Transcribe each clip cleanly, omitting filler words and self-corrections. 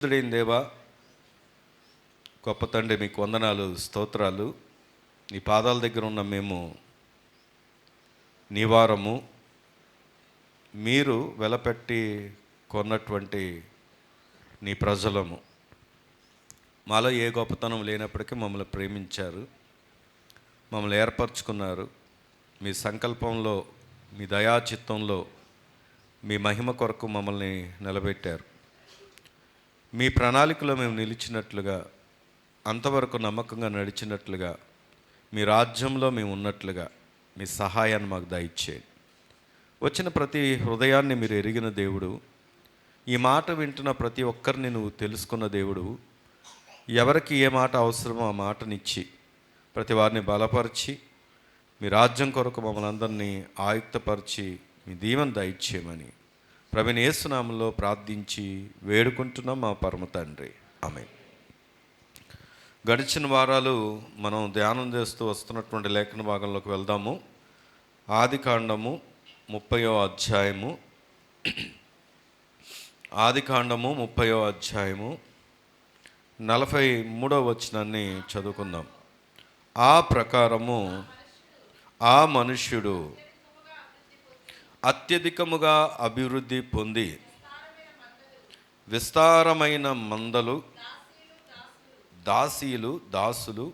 దేవా, గొప్ప తండ్రి, మీకు వందనాలు, స్తోత్రాలు. నీ పాదాల దగ్గర ఉన్న మేము నీ వారము, మీరు వెలపెట్టి కొన్నటువంటి నీ ప్రజలము. మాలో ఏ గొప్పతనం లేనప్పటికీ మమ్మల్ని ప్రేమించారు, మమ్మల్ని ఏర్పరచుకున్నారు. మీ సంకల్పంలో, మీ దయాచిత్తంలో, మీ మహిమ కొరకు మమ్మల్ని నిలబెట్టారు. మీ ప్రణాళికలో మేము నిలిచినట్లుగా, అంతవరకు నమ్మకంగా నడిచినట్లుగా, మీ రాజ్యంలో మేము ఉన్నట్లుగా మీ సహాయాన్ని మాకు దయచేయండి. వచ్చిన ప్రతి హృదయాన్ని మీరు ఎరిగిన దేవుడు, ఈ మాట వింటున్న ప్రతి ఒక్కరిని నువ్వు తెలుసుకున్న దేవుడు. ఎవరికి ఏ మాట అవసరమో ఆ మాటనిచ్చి ప్రతి వారిని బలపరిచి మీ రాజ్యం కొరకు మమ్మల్ని అందరినీ ఆయుక్తపరిచి మీ దీవెన దయచేయమని ప్రభువైన యేసు నామములో ప్రార్థించి వేడుకుంటున్నాం మా పరమ తండ్రి, ఆమేన్. గడిచిన వారాలు మనం ధ్యానం చేస్తూ వస్తున్నటువంటి లేఖన భాగంలోకి వెళ్దాము. ఆదికాండము 30వ అధ్యాయము, ఆదికాండము 30వ అధ్యాయము 43వ వచనాన్ని చదువుకుందాం. ఆ ప్రకారము ఆ మనుష్యుడు అత్యధికముగా అభివృద్ధి పొంది విస్తారమైన మందలు, దాసీలు, దాసులు,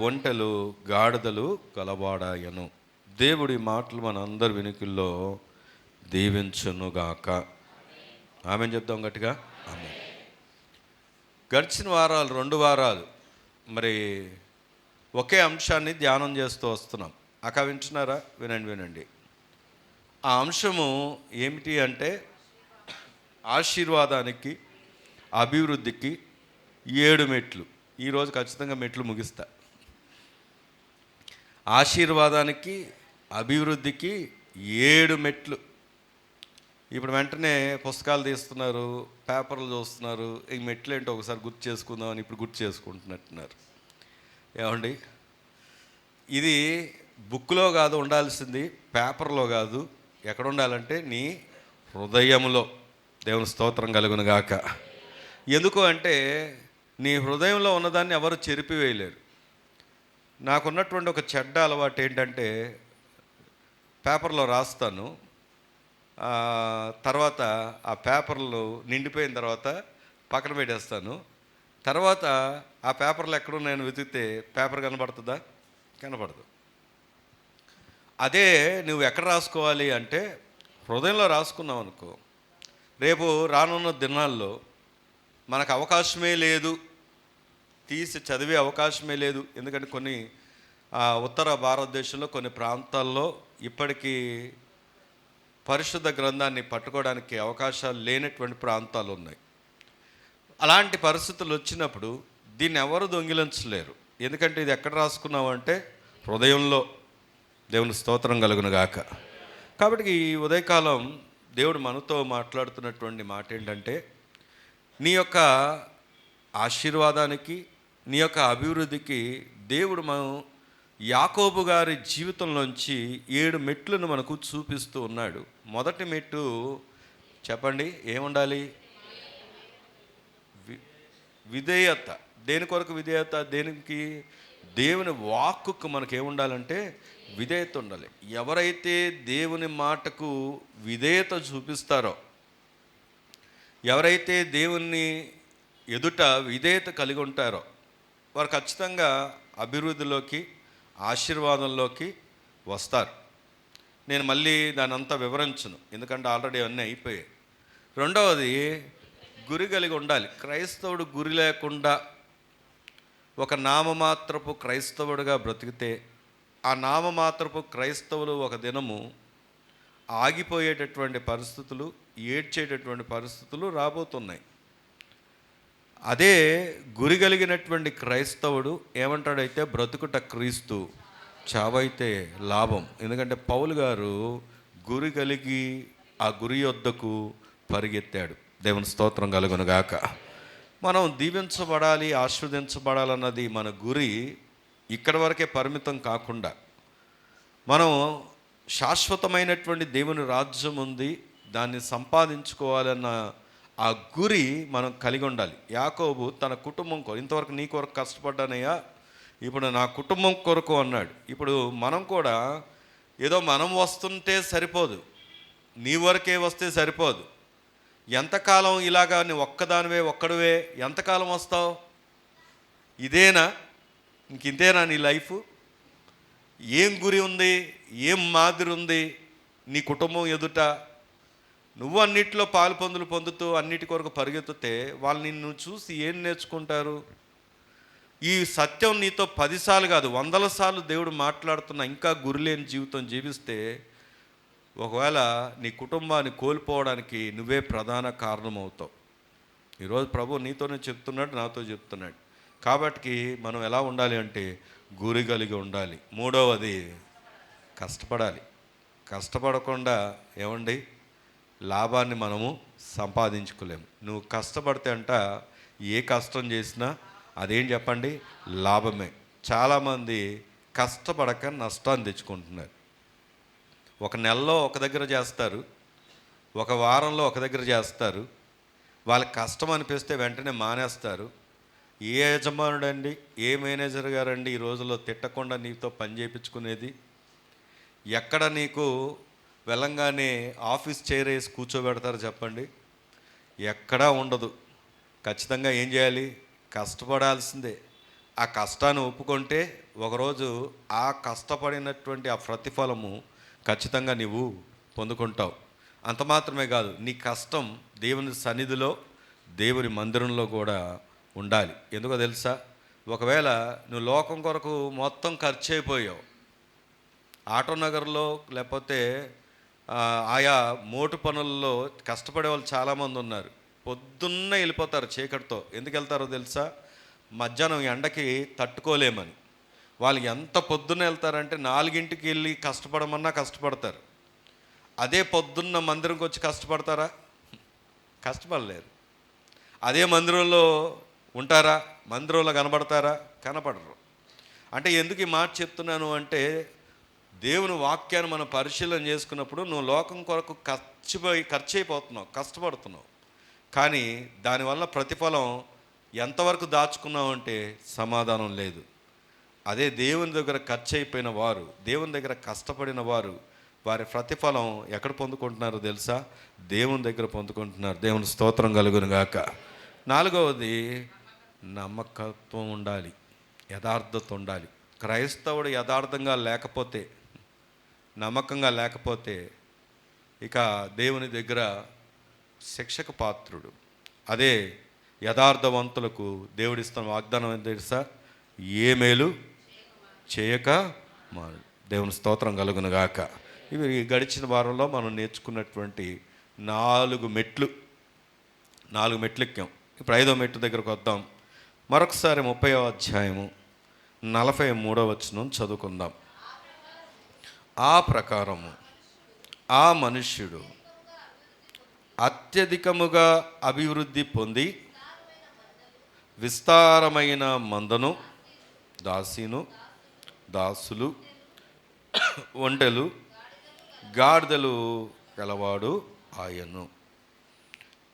ఒంటెలు, గాడిదలు గలవాడాయను. దేవుడి మాటలు మన అందరి వినికిల్లో దీవించునుగాక. ఆమేన్ చెప్దాం గట్టిగా, ఆమేన్. గడిచిన వారాలు 2 వారాలు మరి ఒకే అంశాన్ని ధ్యానం చేస్తూ వస్తున్నాం. వింటున్నారా? వినండి. ఆ అంశము ఏమిటి అంటే, ఆశీర్వాదానికి, అభివృద్ధికి 7 మెట్లు. ఈరోజు ఖచ్చితంగా మెట్లు ముగిస్తా. ఆశీర్వాదానికి, అభివృద్ధికి 7 మెట్లు. ఇప్పుడు వెంటనే పుస్తకాలు తీస్తున్నారు, పేపర్లు చూస్తున్నారు. ఈ మెట్లు ఏంటో ఒకసారి గుర్తు చేసుకుందామని ఇప్పుడు గుర్తు చేసుకుంటున్నట్టున్నారు. ఏమండి, ఇది బుక్లో కాదు ఉండాల్సింది, పేపర్లో కాదు. ఎక్కడ ఉండాలంటే నీ హృదయంలో. దేవుని స్తోత్రం కలుగును గాక. ఎందుకు అంటే, నీ హృదయంలో ఉన్నదాన్ని ఎవరు చెరిపివేయలేరు. నాకున్నటువంటి ఒక చెడ్డ అలవాటు ఏంటంటే, పేపర్లో రాస్తాను, తర్వాత ఆ పేపర్లు నిండిపోయిన తర్వాత పక్కన పెట్టేస్తాను. తర్వాత ఆ పేపర్లు ఎక్కడున్నాయని వెతికితే పేపర్ కనబడుతుందా? కనబడదు. అదే నువ్వు ఎక్కడ రాసుకోవాలి అంటే, హృదయంలో రాసుకున్నావు అనుకో, రేపు రానున్న దినాల్లో మనకు అవకాశమే లేదు, తీసి చదివే అవకాశమే లేదు. ఎందుకంటే కొన్ని ఉత్తర భారతదేశంలో కొన్ని ప్రాంతాల్లో ఇప్పటికీ పరిశుద్ధ గ్రంథాన్ని పట్టుకోవడానికి అవకాశాలు లేనటువంటి ప్రాంతాలు ఉన్నాయి. అలాంటి పరిస్థితులు వచ్చినప్పుడు దీన్ని ఎవరు దొంగిలించలేరు. ఎందుకంటే ఇది ఎక్కడ రాసుకున్నావు అంటే హృదయంలో. దేవుని స్తోత్రం కలుగును గాక. కాబట్టి ఈ ఉదయకాలం దేవుడు మనతో మాట్లాడుతున్నటువంటి మాట ఏంటంటే, నీ యొక్క ఆశీర్వాదానికి, నీ యొక్క అభివృద్ధికి దేవుడు మనం యాకోబు గారి జీవితంలోంచి 7 మెట్లను మనకు చూపిస్తూ ఉన్నాడు. మొదటి మెట్టు చెప్పండి, ఏముండాలి? విధేయత. దేని కొరకు విధేయత? దేనికి? దేవుని వాక్కుకు మనకు ఏముండాలంటే విధేయత ఉండాలి. ఎవరైతే దేవుని మాటకు విధేయత చూపిస్తారో, ఎవరైతే దేవుని ఎదుట విధేయత కలిగి ఉంటారో, వారు ఖచ్చితంగా అభివృద్ధిలోకి, ఆశీర్వాదంలోకి వస్తారు. నేను మళ్ళీ దాని అంతా వివరించను, ఎందుకంటే ఆల్రెడీ అన్నీ అయిపోయాయి. రెండవది, గురి కలిగి ఉండాలి. క్రైస్తవుడు గురి లేకుండా ఒక నామమాత్రపు క్రైస్తవుడిగా బ్రతికితే, ఆ నామమాత్రపు క్రైస్తవులు ఒక దినము ఆగిపోయేటటువంటి పరిస్థితులు, ఏడ్చేటటువంటి పరిస్థితులు రాబోతున్నాయి. అదే గురి కలిగినటువంటి క్రైస్తవుడు ఏమంటాడైతే, బ్రతుకుట క్రీస్తు, చావైతే లాభం. ఎందుకంటే పౌలు గారు గురి కలిగి ఆ గురి యొద్దకు పరిగెత్తాడు. దేవుని స్తోత్రం కలుగును గాక. మనం దీవించబడాలి, ఆశీర్వదించబడాలన్నది మన గురి. ఇక్కడ వరకే పరిమితం కాకుండా మనం శాశ్వతమైనటువంటి దేవుని రాజ్యం ఉంది, దాన్ని సంపాదించుకోవాలన్న ఆ గురి మనం కలిగి ఉండాలి. యాకోబు తన కుటుంబం కొరకు, ఇంతవరకు నీ కొరకు కష్టపడ్డానయ్యా, ఇప్పుడు నా కుటుంబం కొరకు అన్నాడు. ఇప్పుడు మనం కూడా ఏదో మనం వస్తుంటే సరిపోదు, నీ వరకే వస్తే సరిపోదు. ఎంతకాలం ఇలాగా నువ్వు ఒక్కడివే ఎంతకాలం వస్తావు? ఇదేనా, ఇంతేనా నీ లైఫ్? ఏం గురి ఉంది, ఏం మాదిరి ఉంది నీ కుటుంబం ఎదుట? నువ్వు అన్నిటిలో పాలు పొందుతూ అన్నిటి కొరకు పరిగెత్తితే వాళ్ళు నిన్ను చూసి ఏం నేర్చుకుంటారు? ఈ సత్యం నీతో 10 సార్లు కాదు 100 సార్లు దేవుడు మాట్లాడుతున్నా ఇంకా గురిలేని జీవితం జీవిస్తే ఒకవేళ నీ కుటుంబాన్ని కోల్పోవడానికి నువ్వే ప్రధాన కారణం అవుతావు. ఈరోజు ప్రభు నీతోనే చెప్తున్నాడు, నాతో చెప్తున్నాడు. కాబట్టి మనం ఎలా ఉండాలి అంటే గురి కలిగి ఉండాలి. మూడవది కష్టపడాలి. కష్టపడకుండా ఏమండి లాభాన్ని మనము సంపాదించుకోలేము. నువ్వు కష్టపడితే ఏ కష్టం చేసినా అదేం చెప్పండి, లాభమే. చాలామంది కష్టపడక నష్టాన్ని తెచ్చుకుంటున్నారు. ఒక నెలలో ఒక దగ్గర చేస్తారు, ఒక వారంలో ఒక దగ్గర చేస్తారు. వాళ్ళకి కష్టం అనిపిస్తే వెంటనే మానేస్తారు. ఏ యజమానుడండి, ఏ మేనేజర్ గారండి ఈ రోజుల్లో తిట్టకుండా నీతో పని చేయించుకునేది? ఎక్కడ నీకు వెళ్ళంగానే ఆఫీస్ చైర్ వేసి కూర్చోబెడతారు చెప్పండి? ఎక్కడా ఉండదు. ఖచ్చితంగా ఏం చేయాలి? కష్టపడాల్సిందే. ఆ కష్టాన్ని ఒప్పుకుంటే ఒకరోజు ఆ కష్టపడినటువంటి ఆ ప్రతిఫలము ఖచ్చితంగా నీవు పొందుకుంటావు. అంత మాత్రమే కాదు, నీ కష్టం దేవుని సన్నిధిలో, దేవుని మందిరంలో కూడా ఉండాలి. ఎందుకో తెలుసా? ఒకవేళ నువ్వు లోకం కొరకు మొత్తం ఖర్చు అయిపోయావు, ఆటో నగర్లో లేకపోతే ఆయా మోటు పనుల్లో కష్టపడే వాళ్ళు చాలామంది ఉన్నారు. పొద్దున్నే వెళ్ళిపోతారు చీకటితో. ఎందుకు వెళ్తారో తెలుసా? మధ్యాహ్నం ఎండకి తట్టుకోలేమని. వాళ్ళు ఎంత పొద్దున్న వెళ్తారంటే 4ంటికి వెళ్ళి కష్టపడమన్నా కష్టపడతారు. అదే పొద్దున్న మందిరంకి వచ్చి కష్టపడతారా? కష్టపడలేరు. అదే మందిరంలో ఉంటారా? మందిరంలో కనబడతారా? కనపడరు. అంటే ఎందుకు ఈ మాట చెప్తున్నాను అంటే, దేవుని వాక్యాన్ని మనం పరిశీలన చేసుకున్నప్పుడు నువ్వు లోకం కొరకు ఖర్చు అయిపోతున్నావు, కష్టపడుతున్నావు. కానీ దానివల్ల ప్రతిఫలం ఎంతవరకు దాచుకున్నావు అంటే సమాధానం లేదు. అదే దేవుని దగ్గర ఖర్చు అయిపోయిన వారు, దేవుని దగ్గర కష్టపడిన వారు, వారి ప్రతిఫలం ఎక్కడ పొందుకుంటున్నారో తెలుసా? దేవుని దగ్గర పొందుకుంటున్నారు. దేవుని స్తోత్రం కలుగును గాక. 4వది నమ్మకత్వం ఉండాలి, యథార్థత ఉండాలి. క్రైస్తవుడు యథార్థంగా లేకపోతే, నమ్మకంగా లేకపోతే ఇక దేవుని దగ్గర శిక్షకు పాత్రుడు. అదే యథార్థవంతులకు దేవుడిస్తున్న వాగ్దానం ఏం తెలుసా? ఏ మేలు చేయక మాను. దేవుని స్తోత్రం కలుగును గాక. ఇవి గడిచిన వారంలో మనం నేర్చుకున్నటువంటి 4 మెట్లు ఎక్కాం. ఇప్పుడు 5వ మెట్టు దగ్గరకు వద్దాం. మరొకసారి 30వ అధ్యాయము 43వ వచనం చదువుకుందాం. ఆ ప్రకారము ఆ మనుష్యుడు అత్యధికముగా అభివృద్ధి పొంది విస్తారమైన మందను, దాసులు, ఒంటెలు, గాడిదలు గలవాడు ఆయను.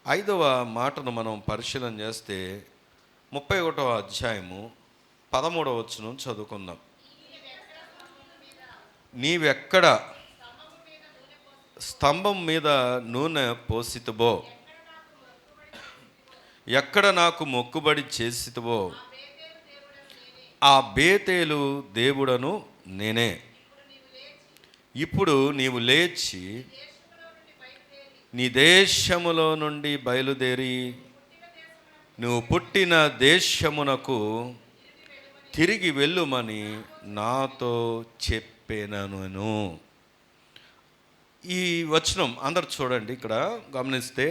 5వ మాటను మనం పరిశీలన చేస్తే 31వ అధ్యాయము 13వ వచనం చదువుకుందాం. నీవెక్కడ స్తంభం మీద నూనె పోసితువో, ఎక్కడ నాకు మొక్కుబడి చేసితువో ఆ బేతేలు దేవుడను నేనే. ఇప్పుడు నీవు లేచి నీ దేశములో నుండి బయలుదేరి నువ్వు పుట్టిన దేశమునకు తిరిగి వెళ్ళుమని నాతో చెప్పాను. ఈ వచనం అందరు చూడండి, ఇక్కడ గమనిస్తే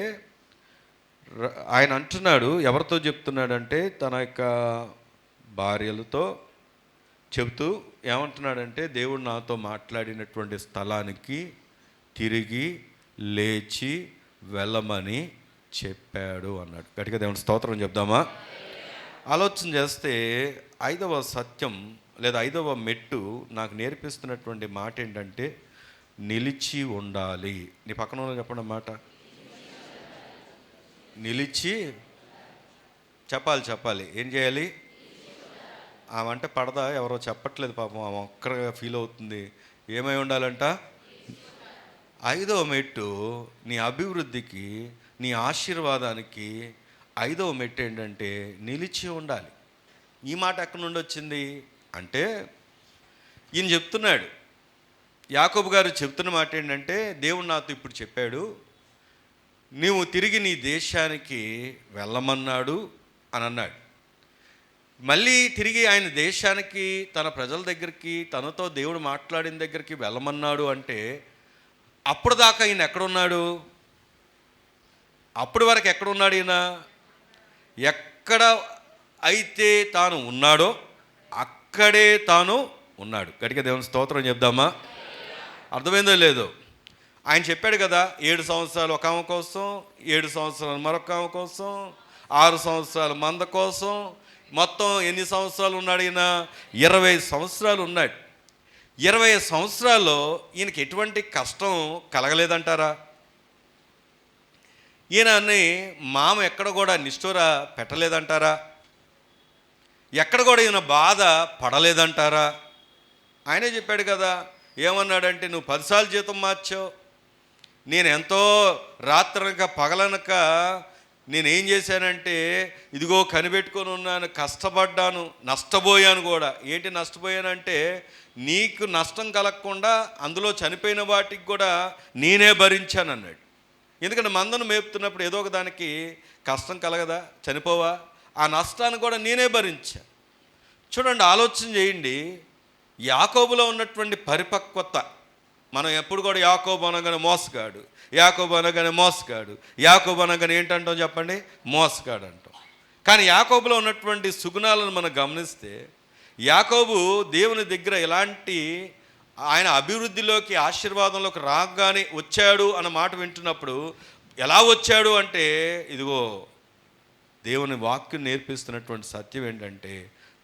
ఆయన అంటున్నాడు, ఎవరితో చెప్తున్నాడంటే తన యొక్క భార్యలతో చెబుతూ ఏమంటున్నాడంటే, దేవుడు నాతో మాట్లాడినటువంటి స్థలానికి తిరిగి లేచి వెళ్ళమని చెప్పాడు అన్నాడు. గట్టిగా దేవుని స్తోత్రం చెప్దామా? ఆలోచన చేస్తే 5వ సత్యం లేదా 5వ మెట్టు నాకు నేర్పిస్తున్నటువంటి మాట ఏంటంటే నిలిచి ఉండాలి. నీ పక్కన చెప్పండి మాట, నిలిచి చెప్పాలి ఏం చేయాలి? ఆమె అంటే పడదా? ఎవరో చెప్పట్లేదు పాపం, ఆమె ఒక్కగా ఫీల్ అవుతుంది. ఏమై ఉండాలంట? 5వ మెట్టు నీ అభివృద్ధికి, నీ ఆశీర్వాదానికి 5వ మెట్టు ఏంటంటే నిలిచి ఉండాలి. ఈ మాట ఎక్కడి నుండి వచ్చింది అంటే, ఈయన చెప్తున్నాడు, యాకోబు గారు చెప్తున్న మాట ఏంటంటే, దేవుడు నాతో ఇప్పుడు చెప్పాడు, నీవు తిరిగి నీ దేశానికి వెళ్ళమన్నాడు అని అన్నాడు. మళ్ళీ తిరిగి ఆయన దేశానికి, తన ప్రజల దగ్గరికి, తనతో దేవుడు మాట్లాడిన దగ్గరికి వెళ్ళమన్నాడు అంటే, అప్పుడు దాకా ఈయన ఎక్కడున్నాడు? అప్పటి వరకు ఎక్కడున్నాడు ఈయన? ఎక్కడ అయితే తాను ఉన్నాడో అక్కడే తాను ఉన్నాడు. గట్టిగా దేవుని స్తోత్రం చెప్దామా? అర్థమైందో లేదో? ఆయన చెప్పాడు కదా, 7 సంవత్సరాలు ఒక ఆమె కోసం, 7 సంవత్సరాలు మరొక ఆమె కోసం, 6 సంవత్సరాలు మంద కోసం, మొత్తం ఎన్ని సంవత్సరాలు ఉన్నాడు ఈయన? 20 సంవత్సరాలు ఉన్నాడు. 20 సంవత్సరాల్లో ఈయనకి ఎటువంటి కష్టం కలగలేదంటారా? ఈయనని మామ ఎక్కడ కూడా నిష్ఠూర పెట్టలేదంటారా? ఎక్కడ కూడా ఈయన బాధ పడలేదంటారా? ఆయనే చెప్పాడు కదా, ఏమన్నాడంటే, నువ్వు 10 సార్లు జీతం మార్చావు, నేను ఎంతో రాత్రనక పగలనక నేనేం చేశానంటే, ఇదిగో కనిపెట్టుకొని ఉన్నాను, కష్టపడ్డాను, నష్టపోయాను కూడా. ఏంటి నష్టపోయానంటే, నీకు నష్టం కలగకుండా అందులో చనిపోయిన వాటికి కూడా నేనే భరించాను అన్నాడు. ఎందుకంటే మందను మేపుతున్నప్పుడు ఏదో ఒక దానికి కష్టం కలగదా, చనిపోవా? ఆ నష్టాన్ని కూడా నేనే భరించా. చూడండి, ఆలోచన చేయండి, యాకోబులో ఉన్నటువంటి పరిపక్వత. మనం ఎప్పుడు కూడా యాకోబు అనగానే మోసగాడు, యాకోబు అనగానే మోసగాడు, యాకోబు అనగానే ఏంటంటాం చెప్పండి? మోసగాడు అంటాం. కానీ యాకోబులో ఉన్నటువంటి సుగుణాలను మనం గమనిస్తే, యాకోబు దేవుని దగ్గర ఎలాంటి, ఆయన అభివృద్ధిలోకి, ఆశీర్వాదంలోకి రాగానే వచ్చాడు అన్న మాట వింటున్నప్పుడు, ఎలా వచ్చాడు అంటే, ఇదిగో దేవుని వాక్యం నేర్పిస్తున్నటువంటి సత్యం ఏంటంటే,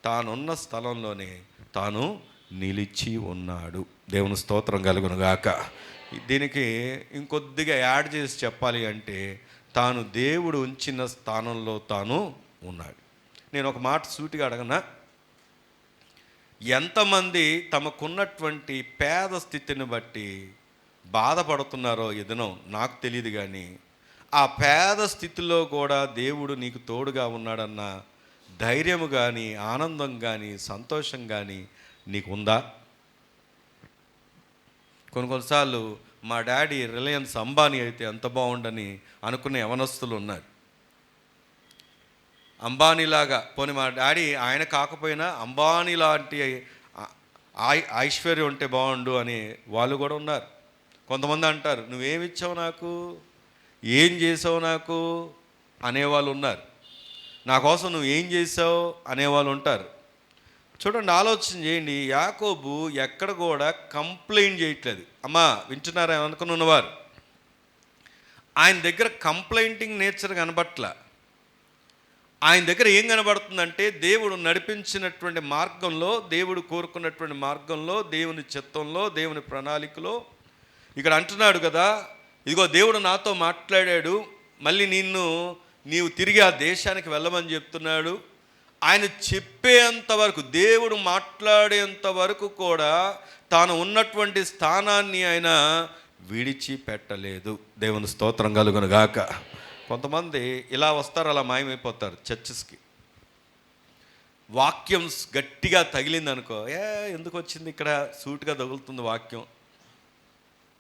తానున్న స్థలంలోనే తాను నిలిచి ఉన్నాడు. దేవుని స్తోత్రం కలుగును గాక. దీనికి ఇంకొద్దిగా యాడ్ చేసి చెప్పాలి అంటే, తాను దేవుడు ఉంచిన స్థానంలో తాను ఉన్నాడు. నేను ఒక మాట సూటిగా అడగనా? ఎంతమంది తమకున్నటువంటి పేద స్థితిని బట్టి బాధపడుతున్నారో ఈ దినం నాకు తెలియదు, కానీ ఆ పేద స్థితిలో కూడా దేవుడు నీకు తోడుగా ఉన్నాడన్న ధైర్యం కానీ, ఆనందం కానీ, సంతోషం కానీ నీకు ఉందా? కొన్నిసార్లు మా డాడీ రిలయన్స్ అంబానీ అయితే ఎంత బాగుండని అనుకునే యవనస్తులు ఉన్నారు. అంబానీలాగా, పోనీ మా డాడీ ఆయన కాకపోయినా అంబానీ లాంటి ఐశ్వర్యం ఉంటే బాగుండు అని వాళ్ళు కూడా ఉన్నారు. కొంతమంది అంటారు, నువ్వేమిచ్చావు నాకు, ఏం చేసావు నాకు అనేవాళ్ళు ఉన్నారు. నా కోసం నువ్వు ఏం చేసావు అనేవాళ్ళు ఉంటారు. చూడండి, ఆలోచన చేయండి, యాకోబు ఎక్కడ కూడా కంప్లైంట్ చేయట్లేదు. అమ్మా వింటున్నారా అనుకుని ఉన్నవారు, ఆయన దగ్గర కంప్లైంటింగ్ నేచర్ కనబట్ల. ఆయన దగ్గర ఏం కనబడుతుందంటే, దేవుడు నడిపించినటువంటి మార్గంలో, దేవుడు కోరుకున్నటువంటి మార్గంలో, దేవుని చిత్తంలో, దేవుని ప్రణాళికలో. ఇక్కడ అంటున్నాడు కదా, ఇదిగో దేవుడు నాతో మాట్లాడాడు, మళ్ళీ నీవు తిరిగి ఆ దేశానికి వెళ్ళమని చెప్తున్నాడు. ఆయన చెప్పేంత వరకు, దేవుడు మాట్లాడేంత వరకు కూడా తాను ఉన్నటువంటి స్థానాన్ని ఆయన విడిచిపెట్టలేదు. దేవుని స్తోత్రం కలుగును గాక. కొంతమంది ఇలా వస్తారు, అలా మాయమైపోతారు చర్చెస్కి. వాక్యం గట్టిగా తగిలింది అనుకో, ఎందుకు వచ్చింది ఇక్కడ, సూటుగా తగులుతుంది వాక్యం,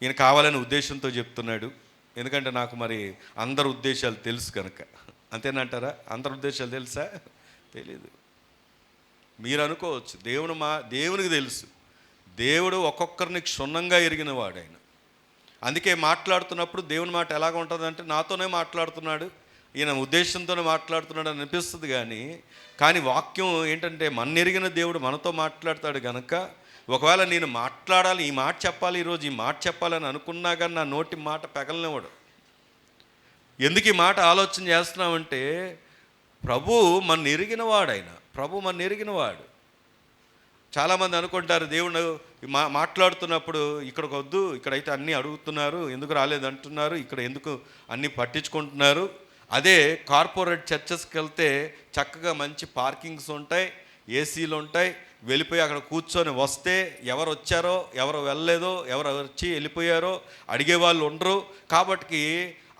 ఈయన కావాలని ఉద్దేశంతో చెప్తున్నాడు, ఎందుకంటే నాకు మరి అందరి ఉద్దేశాలు తెలుసు కనుక. అంతేనంటారా? అందరి ఉద్దేశాలు తెలుసా? తెలీదు. మీరు అనుకోవచ్చు, దేవునికి తెలుసు. దేవుడు ఒక్కొక్కరిని క్షుణ్ణంగా ఎరిగిన వాడు ఆయన. అందుకే మాట్లాడుతున్నప్పుడు దేవుని మాట ఎలాగ ఉంటుందంటే, నాతోనే మాట్లాడుతున్నాడు, ఈయన ఉద్దేశంతోనే మాట్లాడుతున్నాడు అని అనిపిస్తుంది. కానీ వాక్యం ఏంటంటే, ఎరిగిన దేవుడు మనతో మాట్లాడతాడు కనుక, ఒకవేళ నేను మాట్లాడాలి, ఈ మాట చెప్పాలి, ఈరోజు ఈ మాట చెప్పాలని అనుకున్నా కానీ నా నోటి మాట పెగలనివాడు. ఎందుకు ఈ మాట ఆలోచన చేస్తున్నామంటే, ప్రభు మన ఎరిగినవాడు ఆయన. ప్రభు మన ఎరిగినవాడు. చాలామంది అనుకుంటారు, దేవుడు మాట్లాడుతున్నప్పుడు ఇక్కడికి వద్దు, ఇక్కడైతే అన్నీ అడుగుతున్నారు, ఎందుకు రాలేదంటున్నారు, ఇక్కడ ఎందుకు అన్నీ పట్టించుకుంటున్నారు అదే కార్పొరేట్ చర్చెస్కి వెళ్తే చక్కగా మంచి పార్కింగ్స్ ఉంటాయి, ఏసీలు ఉంటాయి. వెళ్ళిపోయి అక్కడ కూర్చొని వస్తే ఎవరు వచ్చారో ఎవరు వెళ్ళలేదో ఎవరు వచ్చి వెళ్ళిపోయారో అడిగేవాళ్ళు ఉండరు. కాబట్టి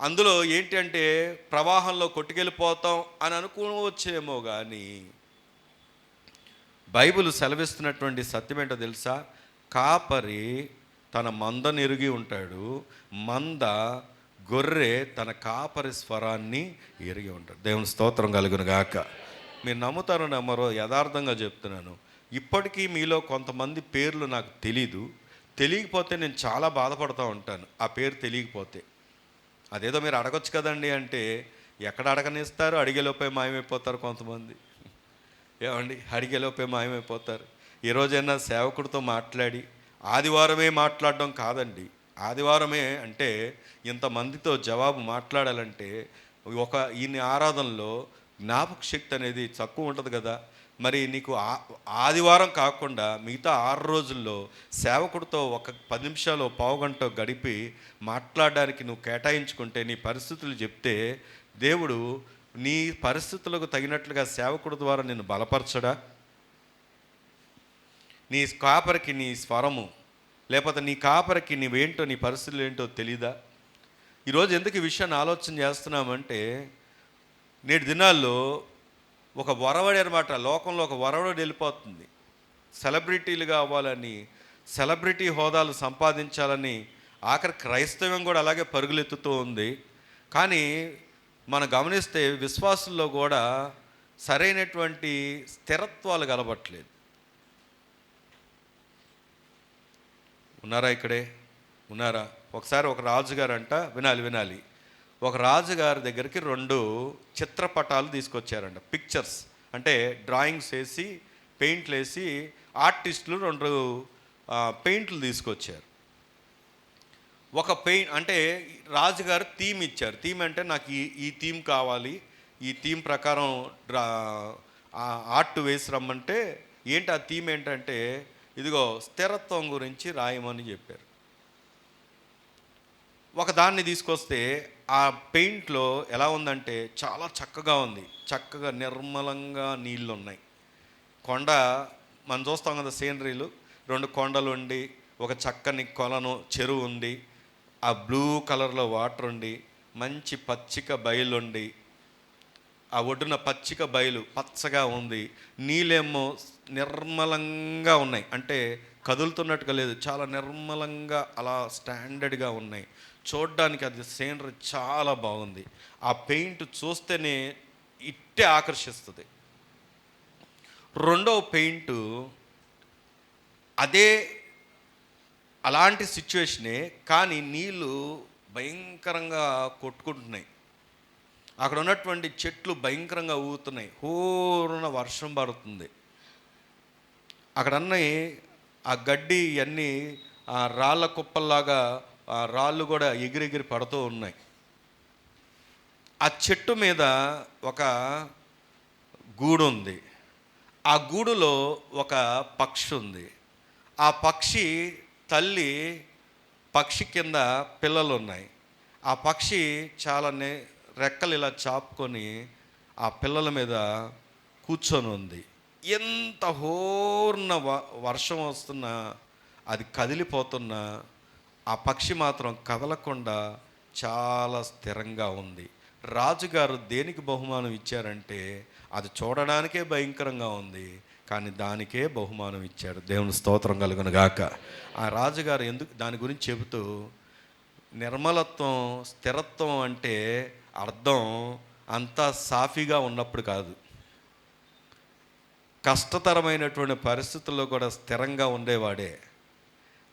అందులో ఏంటి అంటే ప్రవాహంలో కొట్టుకెళ్ళిపోతాం అని అనుకోవచ్చేమో, కానీ బైబిల్ సెలవిస్తున్నటువంటి సత్యం ఏంటో తెలుసా? కాపరి తన మందను ఎరిగి ఉంటాడు, మంద గొర్రె తన కాపరి స్వరాన్ని ఎరిగి ఉంటాడు. దేవుని స్తోత్రం కలుగును గాక. మీరు నమ్ముతారో నమ్మరో, యథార్థంగా చెప్తున్నాను, ఇప్పటికీ మీలో కొంతమంది పేర్లు నాకు తెలియకపోతే నేను చాలా బాధపడుతూ ఉంటాను. ఆ పేరు తెలియకపోతే అదేదో మీరు అడగొచ్చు కదండి అంటే, ఎక్కడ అడగనిస్తారు? అడిగేలోపే మాయమైపోతారు కొంతమంది. ఏమండి, అడిగేలోపే మాయమైపోతారు. ఈరోజైనా సేవకుడితో మాట్లాడి, ఆదివారమే మాట్లాడడం కాదండి, ఆదివారమే అంటే ఇంతమందితో జవాబు మాట్లాడాలంటే ఈయన ఆరాధనలో జ్ఞాపక శక్తి అనేది తక్కువ ఉంటుంది కదా. మరి నీకు ఆదివారం కాకుండా మిగతా 6 రోజుల్లో సేవకుడితో ఒక 10 నిమిషాలు పావుగంట గడిపి మాట్లాడడానికి నువ్వు కేటాయించుకుంటే, నీ పరిస్థితులు చెప్తే దేవుడు నీ పరిస్థితులకు తగినట్లుగా సేవకుడి ద్వారా నిన్ను బలపరచడా? నీ కాపరికి నీ స్వరము, లేకపోతే నీ కాపరికి నీవేంటో, నీ పరిస్థితులు ఏంటో తెలీదా? ఈరోజు ఎందుకు ఈ విషయాన్ని ఆలోచన చేస్తున్నామంటే, నేటి దినాల్లో ఒక వరవడి అనమాట, లోకంలో ఒక వరవడి వెళ్ళిపోతుంది. సెలబ్రిటీలుగా అవ్వాలని, సెలబ్రిటీ హోదాలు సంపాదించాలని, ఆఖరి క్రైస్తవ్యం కూడా అలాగే పరుగులెత్తుతూ ఉంది. కానీ మనం గమనిస్తే విశ్వాసుల్లో కూడా సరైనటువంటి స్థిరత్వాలు కలబట్లేదు. ఉన్నారా? ఇక్కడే ఉన్నారా? ఒకసారి ఒక రాజుగారు అంట, వినాలి, ఒక రాజుగారి దగ్గరికి 2 చిత్రపటాలు తీసుకొచ్చారంట. పిక్చర్స్ అంటే డ్రాయింగ్స్ వేసి, పెయింట్లు వేసి ఆర్టిస్టులు 2 పెయింట్లు తీసుకొచ్చారు. ఒక పెయింట్ అంటే రాజుగారు థీమ్ ఇచ్చారు. థీమ్ అంటే నాకు ఈ థీమ్ కావాలి, ఈ థీమ్ ప్రకారం ఆర్ట్ వేసి రమ్మంటే, ఏంటి ఆ థీమ్ ఏంటంటే, ఇదిగో స్థిరత్వం గురించి రాయమని చెప్పారు. ఒక దాన్ని తీసుకొస్తే ఆ పెయింట్లో ఎలా ఉందంటే చాలా చక్కగా ఉంది, చక్కగా నిర్మలంగా నీళ్ళు ఉన్నాయి. కొండ మనం చూస్తాం కదా, సీనరీలు, 2 కొండలు ఉండి, ఒక చక్కని కొలను చెరువు ఉంది, ఆ బ్లూ కలర్లో వాటర్ ఉండి, మంచి పచ్చిక బయలు ఉండి, ఆ ఒడ్డున పచ్చిక బయలు పచ్చగా ఉంది, నీళ్ళేమో నిర్మలంగా ఉన్నాయి, అంటే కదులుతున్నట్టుగా లేదు, చాలా నిర్మలంగా అలా స్టాండర్డ్గా ఉన్నాయి. చూడ్డానికి అది సీనరీ చాలా బాగుంది. ఆ పెయింట్ చూస్తేనే ఇట్టే ఆకర్షిస్తుంది. రెండవ పెయింటు అదే అలాంటి సిచ్యువేషనే, కానీ నీళ్ళు భయంకరంగా కొట్టుకుంటున్నాయి. అక్కడ ఉన్నటువంటి చెట్లు భయంకరంగా ఊగుతున్నాయి, హోరున వర్షం పడుతుంది. అక్కడ అన్నీ ఆ గడ్డి ఇవన్నీ ఆ రాళ్ళ కుప్పల్లాగా ఆ రాళ్ళు కూడా ఎగిరెగిరి పడుతూ ఉన్నాయి. ఆ చెట్టు మీద ఒక గూడు ఉంది, ఆ గూడులో ఒక పక్షి ఉంది. ఆ పక్షి తల్లి పక్షి కింద పిల్లలు ఉన్నాయి. ఆ పక్షి చాలా రెక్కలు ఇలా చాపుకొని ఆ పిల్లల మీద కూర్చొని ఉంది. ఎంత హోర్న వర్షం వస్తున్నా, అది కదిలిపోతున్నా, ఆ పక్షి మాత్రం కదలకుండా చాలా స్థిరంగా ఉంది. రాజుగారు దేనికి బహుమానం ఇచ్చారంటే, అది చూడడానికే భయంకరంగా ఉంది, కానీ దానికే బహుమానం ఇచ్చాడు. దేవుని స్తోత్రం కలుగును గాక. ఆ రాజుగారు ఎందుకు దాని గురించి చెబుతూ, నిర్మలత్వం, స్థిరత్వం అంటే అర్థం అంతా సాఫీగా ఉన్నప్పుడు కాదు, కష్టతరమైనటువంటి పరిస్థితుల్లో కూడా స్థిరంగా ఉండేవాడే,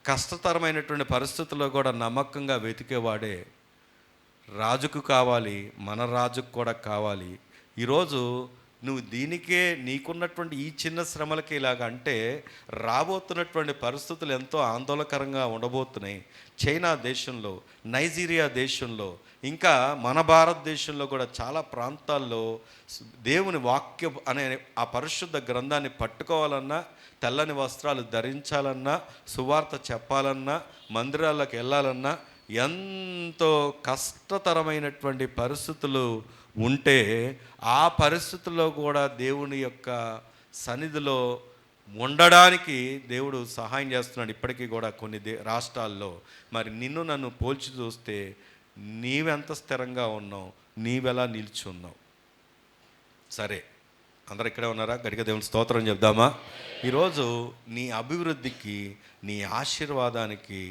కష్టతరమైనటువంటి పరిస్థితుల్లో కూడా నమ్మకంగా వెతికేవాడే రాజుకు కావాలి, మన రాజుకు కూడా కావాలి. ఈరోజు నువ్వు దీనికే, నీకున్నటువంటి ఈ చిన్న శ్రమలకి ఇలాగ అంటే, రాబోతున్నటువంటి పరిస్థితులు ఎంతో ఆందోళనకరంగా ఉండబోతున్నాయి. చైనా దేశంలో, నైజీరియా దేశంలో, ఇంకా మన భారతదేశంలో కూడా చాలా ప్రాంతాల్లో దేవుని వాక్యం అనే ఆ పరిశుద్ధ గ్రంథాన్ని పట్టుకోవాలన్నా, తెల్లని వస్త్రాలు ధరించాలన్నా, సువార్త చెప్పాలన్నా, మందిరాలకు వెళ్ళాలన్నా ఎంతో కష్టతరమైనటువంటి పరిస్థితులు ఉంటే ఆ పరిస్థితుల్లో కూడా దేవుని యొక్క సన్నిధిలో ఉండడానికి దేవుడు సహాయం చేస్తున్నాడు ఇప్పటికీ కూడా కొన్ని రాష్ట్రాల్లో. మరి నిన్ను నన్ను పోల్చి చూస్తే నీవెంత స్థిరంగా ఉన్నావు, నీవెలా నిలిచి ఉన్నావు? సరే, అందరు ఇక్కడే ఉన్నారా? గట్టిగా దేవుని స్తోత్రం చెప్దామా? ఈరోజు నీ అభివృద్ధికి, నీ ఆశీర్వాదానికి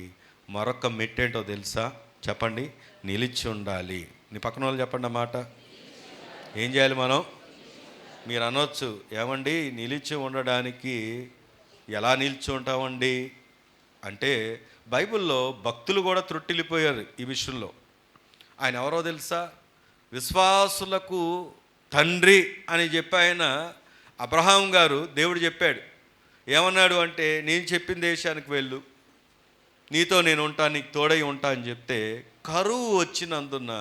మరొక మెట్టేంటో తెలుసా? చెప్పండి, నిలిచి ఉండాలి. నీ పక్కన వాళ్ళు చెప్పండి అన్నమాట. ఏం చేయాలి మనం? మీరు అనొచ్చు, ఏమండి నిలిచి ఉండడానికి ఎలా నిలిచి ఉంటామండి అంటే, బైబిల్లో భక్తులు కూడా త్రుట్టిల్లిపోయారు ఈ విషయంలో. ఆయన ఎవరో తెలుసా? విశ్వాసులకు తండ్రి అని చెప్పి ఆయన అబ్రహాం గారు దేవుడు చెప్పాడు. ఏమన్నాడు అంటే, నేను చెప్పిన దేశానికి వెళ్ళు, నీతో నేను ఉంటాను, నీకు తోడై ఉంటా అని చెప్తే కరువు వచ్చినందున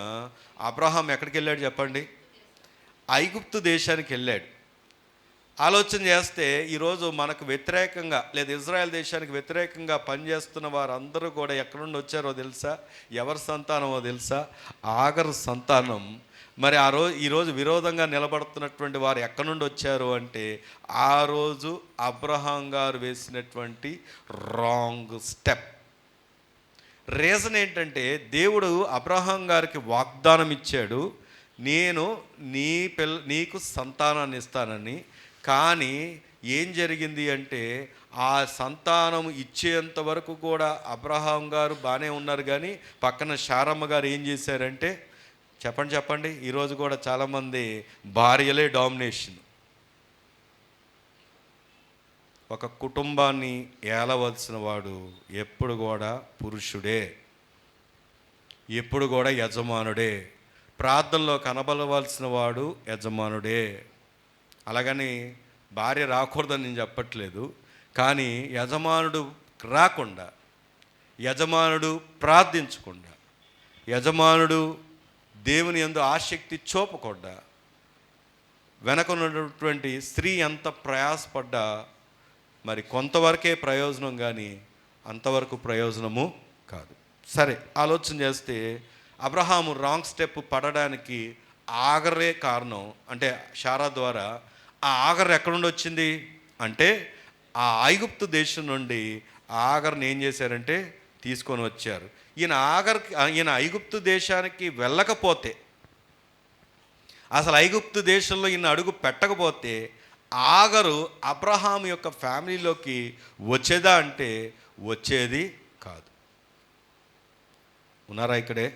అబ్రహాం ఎక్కడికి వెళ్ళాడు చెప్పండి? ఐగుప్తు దేశానికి వెళ్ళాడు. ఆలోచన చేస్తే ఈరోజు మనకు వ్యతిరేకంగా లేదా ఇజ్రాయెల్ దేశానికి వ్యతిరేకంగా పనిచేస్తున్న వారందరూ కూడా ఎక్కడి నుండి వచ్చారో తెలుసా? ఎవరి సంతానమో తెలుసా? ఆగరు సంతానం. మరి ఈరోజు విరోధంగా నిలబడుతున్నటువంటి వారు ఎక్కడి నుండి వచ్చారు అంటే, ఆ రోజు అబ్రహాం గారు వేసినటువంటి రాంగ్ స్టెప్. రీజన్ ఏంటంటే, దేవుడు అబ్రహాం గారికి వాగ్దానం ఇచ్చాడు, నేను నీకు సంతానాన్ని ఇస్తానని. కానీ ఏం జరిగింది అంటే, ఆ సంతానం ఇచ్చేంత వరకు కూడా అబ్రహాం గారు బాగానే ఉన్నారు, కానీ పక్కన శారమ్మ గారు ఏం చేశారంటే, చెప్పండి, ఈరోజు కూడా చాలామంది భార్యలే డామినేషన్. ఒక కుటుంబాన్ని ఏలవలసిన వాడు ఎప్పుడు కూడా పురుషుడే, ఎప్పుడు కూడా యజమానుడే. ప్రార్థనలో కనబడవలసిన వాడు యజమానుడే. అలాగని భార్య రాకూడదని నేను చెప్పట్లేదు, కానీ యజమానుడు రాకుండా, యజమానుడు ప్రార్థించకుండా, యజమానుడు దేవుని యందు ఆసక్తి చూపకుండా వెనకనున్నటువంటి స్త్రీ ఎంత ప్రయాసపడ్డా మరి కొంతవరకే ప్రయోజనం, కానీ అంతవరకు ప్రయోజనము కాదు. సరే, ఆలోచన చేస్తే అబ్రహాము రాంగ్ స్టెప్ పడడానికి ఆగరే కారణం. అంటే శారా ద్వారా ఆ ఆగర్ ఎక్కడి నుండి వచ్చింది అంటే, ఆ ఐగుప్తు దేశం నుండి ఆగర్ని ఏం చేశారంటే తీసుకొని వచ్చారు. ఈయన ఐగుప్తు దేశానికి వెళ్ళకపోతే, అసలు ఐగుప్తు దేశంలో ఈయన అడుగు పెట్టకపోతే ఆగరు అబ్రహాం యొక్క ఫ్యామిలీలోకి వచ్చేదా అంటే వచ్చేది కాదు. ఉన్నారా ఇక్కడే?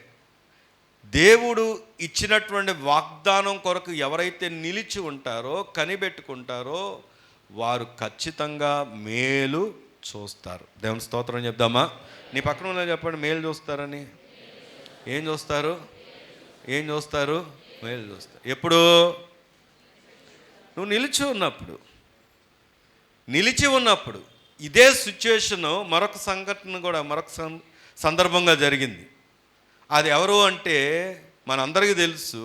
దేవుడు ఇచ్చినటువంటి వాగ్దానం కొరకు ఎవరైతే నిలిచి ఉంటారో, కనిపెట్టుకుంటారో, వారు ఖచ్చితంగా మేలు చూస్తారు. దేవుని స్తోత్రం చెప్దామా? నీ పక్కన ఉన్న చెప్పండి, మేలు చూస్తారని. ఏం చూస్తారు? మేలు చూస్తారు. ఎప్పుడు? నువ్వు నిలిచి ఉన్నప్పుడు. ఇదే సిచ్యువేషను మరొక సంఘటన కూడా మరొక సందర్భంగా జరిగింది. అది ఎవరు అంటే, మనందరికీ తెలుసు,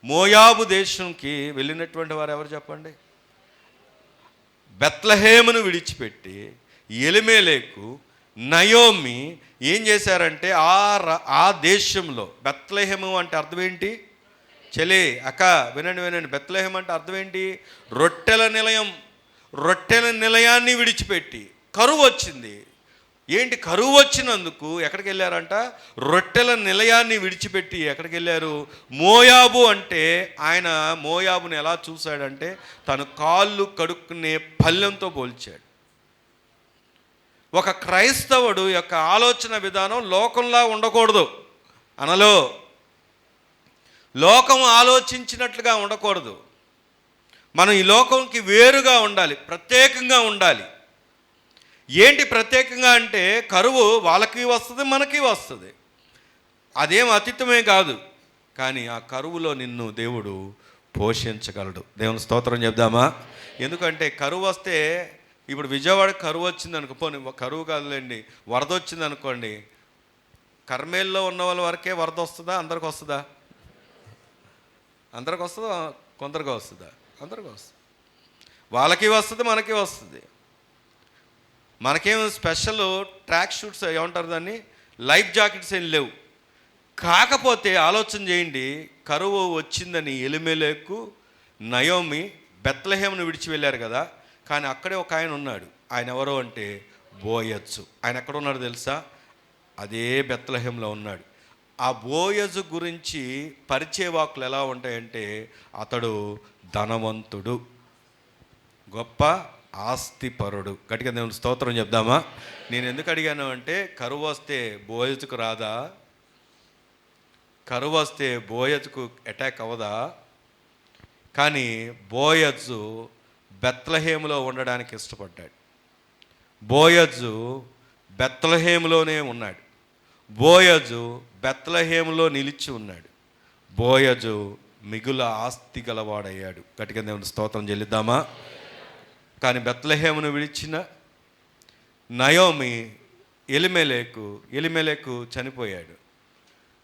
మోయాబు దేశంకి వెళ్ళినటువంటి వారు ఎవరు చెప్పండి? బెత్లెహేమును విడిచిపెట్టి ఎలిమేలేకు, నయోమి ఏం చేశారంటే, ఆ దేశంలో బెత్లెహేము అంటే అర్థం ఏంటి? చెలే అక్క వినండి, బెత్లెహేం అంటే అర్థం ఏంటి? రొట్టెల నిలయాన్ని విడిచిపెట్టి. కరువు వచ్చింది. ఏంటి కరువు వచ్చినందుకు ఎక్కడికి వెళ్ళారంట? రొట్టెల నిలయాన్ని విడిచిపెట్టి ఎక్కడికి వెళ్ళారు? మోయాబు. అంటే ఆయన మోయాబుని ఎలా చూశాడంటే, తను కాళ్ళు కడుక్కునే పళ్ళెంతో పోల్చాడు. ఒక క్రైస్తవుడు యొక్క ఆలోచన విధానం లోకంలా ఉండకూడదు. అనలో లోకం ఆలోచించినట్లుగా ఉండకూడదు. మనం ఈ లోకంకి వేరుగా ఉండాలి, ప్రత్యేకంగా ఉండాలి. ఏంటి ప్రత్యేకంగా అంటే, కరువు వాళ్ళకి వస్తుంది, మనకి వస్తుంది, అదేం అతీతమే కాదు. కానీ ఆ కరువులో నిన్ను దేవుడు పోషించగలడు. దేవుని స్తోత్రం చెప్దామా? ఎందుకంటే కరువు వస్తే, ఇప్పుడు విజయవాడ కరువు వచ్చింది అనుకో, పోనీ కరువు కాదులేండి, వరద వచ్చింది అనుకోండి, కర్మేల్లో ఉన్న వాళ్ళ వరకే వరద వస్తుందా? అందరికి వస్తుందా? కొందరికి వస్తుందా? అందరికీ వస్తుంది. వాళ్ళకి వస్తుంది, మనకి వస్తుంది. మనకేం స్పెషల్ ట్రాక్ షూట్స్ ఏమంటారు దాన్ని, లైఫ్ జాకెట్స్ ఏం లేవు. కాకపోతే ఆలోచన చేయండి, కరువు వచ్చిందని ఎలిమెలెకు నయోమి బెత్లెహేమును విడిచి వెళ్ళారు కదా, కానీ అక్కడే ఒక ఆయన ఉన్నాడు. ఆయన ఎవరో అంటే బోయజు. ఆయన ఎక్కడ ఉన్నాడు తెలుసా? అదే బెత్లెహేంలో ఉన్నాడు. ఆ బోయజు గురించి పరిచయ వాక్కులు ఎలా ఉంటాయంటే, అతడు ధనవంతుడు, గొప్ప ఆస్తిపరుడు. గట్టిగా దేవుని స్తోత్రం చెప్దామా? నేను ఎందుకు అడిగాను అంటే, కరువు వస్తే బోయజుకు రాదా? కరువు వస్తే బోయజుకు అటాక్ అవ్వదా? కానీ బోయజు బెత్లెహేములో ఉండడానికి ఇష్టపడ్డాడు. బోయజు బెత్లెహేములోనే ఉన్నాడు. బోయజు బెత్లెహేములో నిలిచి ఉన్నాడు. బోయజు మిగుల ఆస్తి గలవాడయ్యాడు. గట్టిగా దేవుని స్తోత్రం చెల్లిద్దామా? కానీ బెత్లెహేమును విడిచిన నయోమి ఎలిమెలెకు చనిపోయాడు.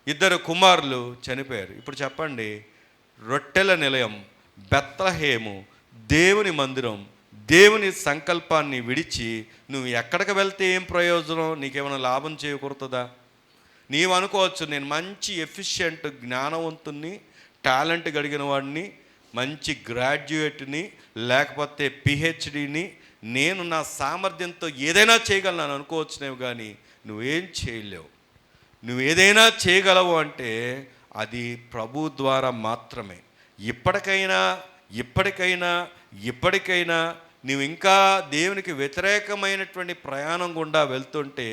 2 కుమారులు చనిపోయారు. ఇప్పుడు చెప్పండి, రొట్టెల నిలయం బెత్లెహేము, దేవుని మందిరం, దేవుని సంకల్పాన్ని విడిచి నువ్వు ఎక్కడికి వెళ్తే ఏం ప్రయోజనం? నీకేమైనా లాభం చేకూరుతుందా? నీవు అనుకోవచ్చు, నేను మంచి ఎఫిషియెంట్ జ్ఞానవంతుణ్ణి, టాలెంట్ కలిగిన వాడిని, మంచి గ్రాడ్యుయేట్ని, లేకపోతే పిహెచ్డిని, నేను నా సామర్థ్యంతో ఏదైనా చేయగలను అనుకోవచ్చునేమో, కానీ నువ్వేం చేయలేవు. నువ్వు ఏదైనా చేయగలవు అంటే అది ప్రభు ద్వారా మాత్రమే. ఇప్పటికైనా నువ్వు ఇంకా దేవునికి వ్యతిరేకమైనటువంటి ప్రయాణం గుండా వెళ్తుంటే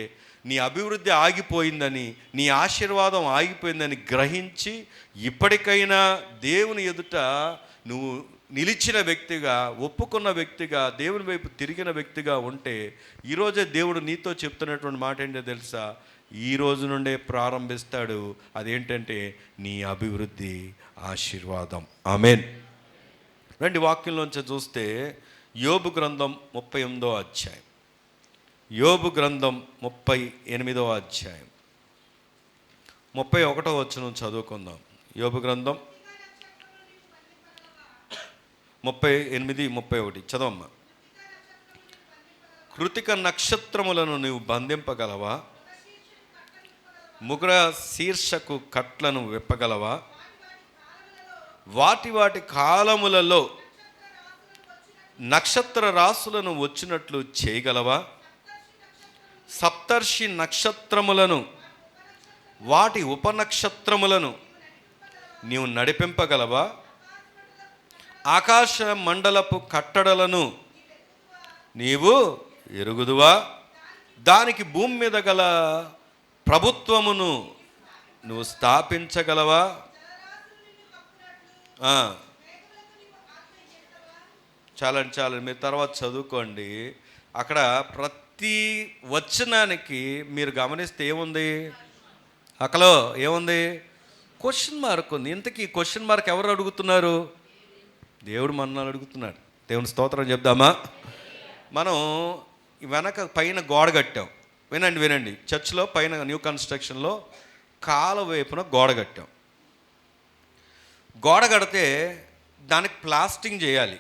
నీ అభివృద్ధి ఆగిపోయిందని, నీ ఆశీర్వాదం ఆగిపోయిందని గ్రహించి ఇప్పటికైనా దేవుని ఎదుట నువ్వు నిలిచిన వ్యక్తిగా, ఒప్పుకున్న వ్యక్తిగా, దేవుని వైపు తిరిగిన వ్యక్తిగా ఉంటే, ఈరోజే దేవుడు నీతో చెప్తున్నటువంటి మాట ఏంటో తెలుసా? ఈ రోజు నుండే ప్రారంభిస్తాడు. అదేంటంటే నీ అభివృద్ధి, ఆశీర్వాదం. ఆమేన్. రండి వాక్యంలోంచి చూస్తే యోబు గ్రంథం 38వ అధ్యాయం. యోబు గ్రంథం 38వ అధ్యాయం 31వ వచనం చదువుకుందాం. యోబు గ్రంథం 38, 31 చదవమ్మా. కృతిక నక్షత్రములను నీవు బంధింపగలవా? ముగ్ర శీర్షకు కట్లను విప్పగలవా? వాటి కాలములలో నక్షత్ర రాసులను వచ్చినట్లు చేయగలవా? సప్తర్షి నక్షత్రములను, వాటి ఉపనక్షత్రములను నీవు నడిపింపగలవా? ఆకాశ మండలపు కట్టడలను నీవు ఎరుగుదువా? దానికి భూమి మీద గల ప్రభుత్వమును నువ్వు స్థాపించగలవా? చాలండి, మీరు తర్వాత చదువుకోండి. అక్కడ ప్రతి వచనానికి మీరు గమనిస్తే ఏముంది? అక్కలో ఏముంది? క్వశ్చన్ మార్క్ ఉంది. ఇంతకీ క్వశ్చన్ మార్క్ ఎవరు అడుగుతున్నారు? దేవుడు మనల్ని అడుగుతున్నాడు. దేవుని స్తోత్రం చెప్దామా? మనం వెనక పైన గోడ కట్టాం. వినండి, చర్చ్లో పైన న్యూ కన్స్ట్రక్షన్లో కాల వైపున గోడ కట్టాం. గోడ కడితే దానికి ప్లాస్టింగ్ చేయాలి.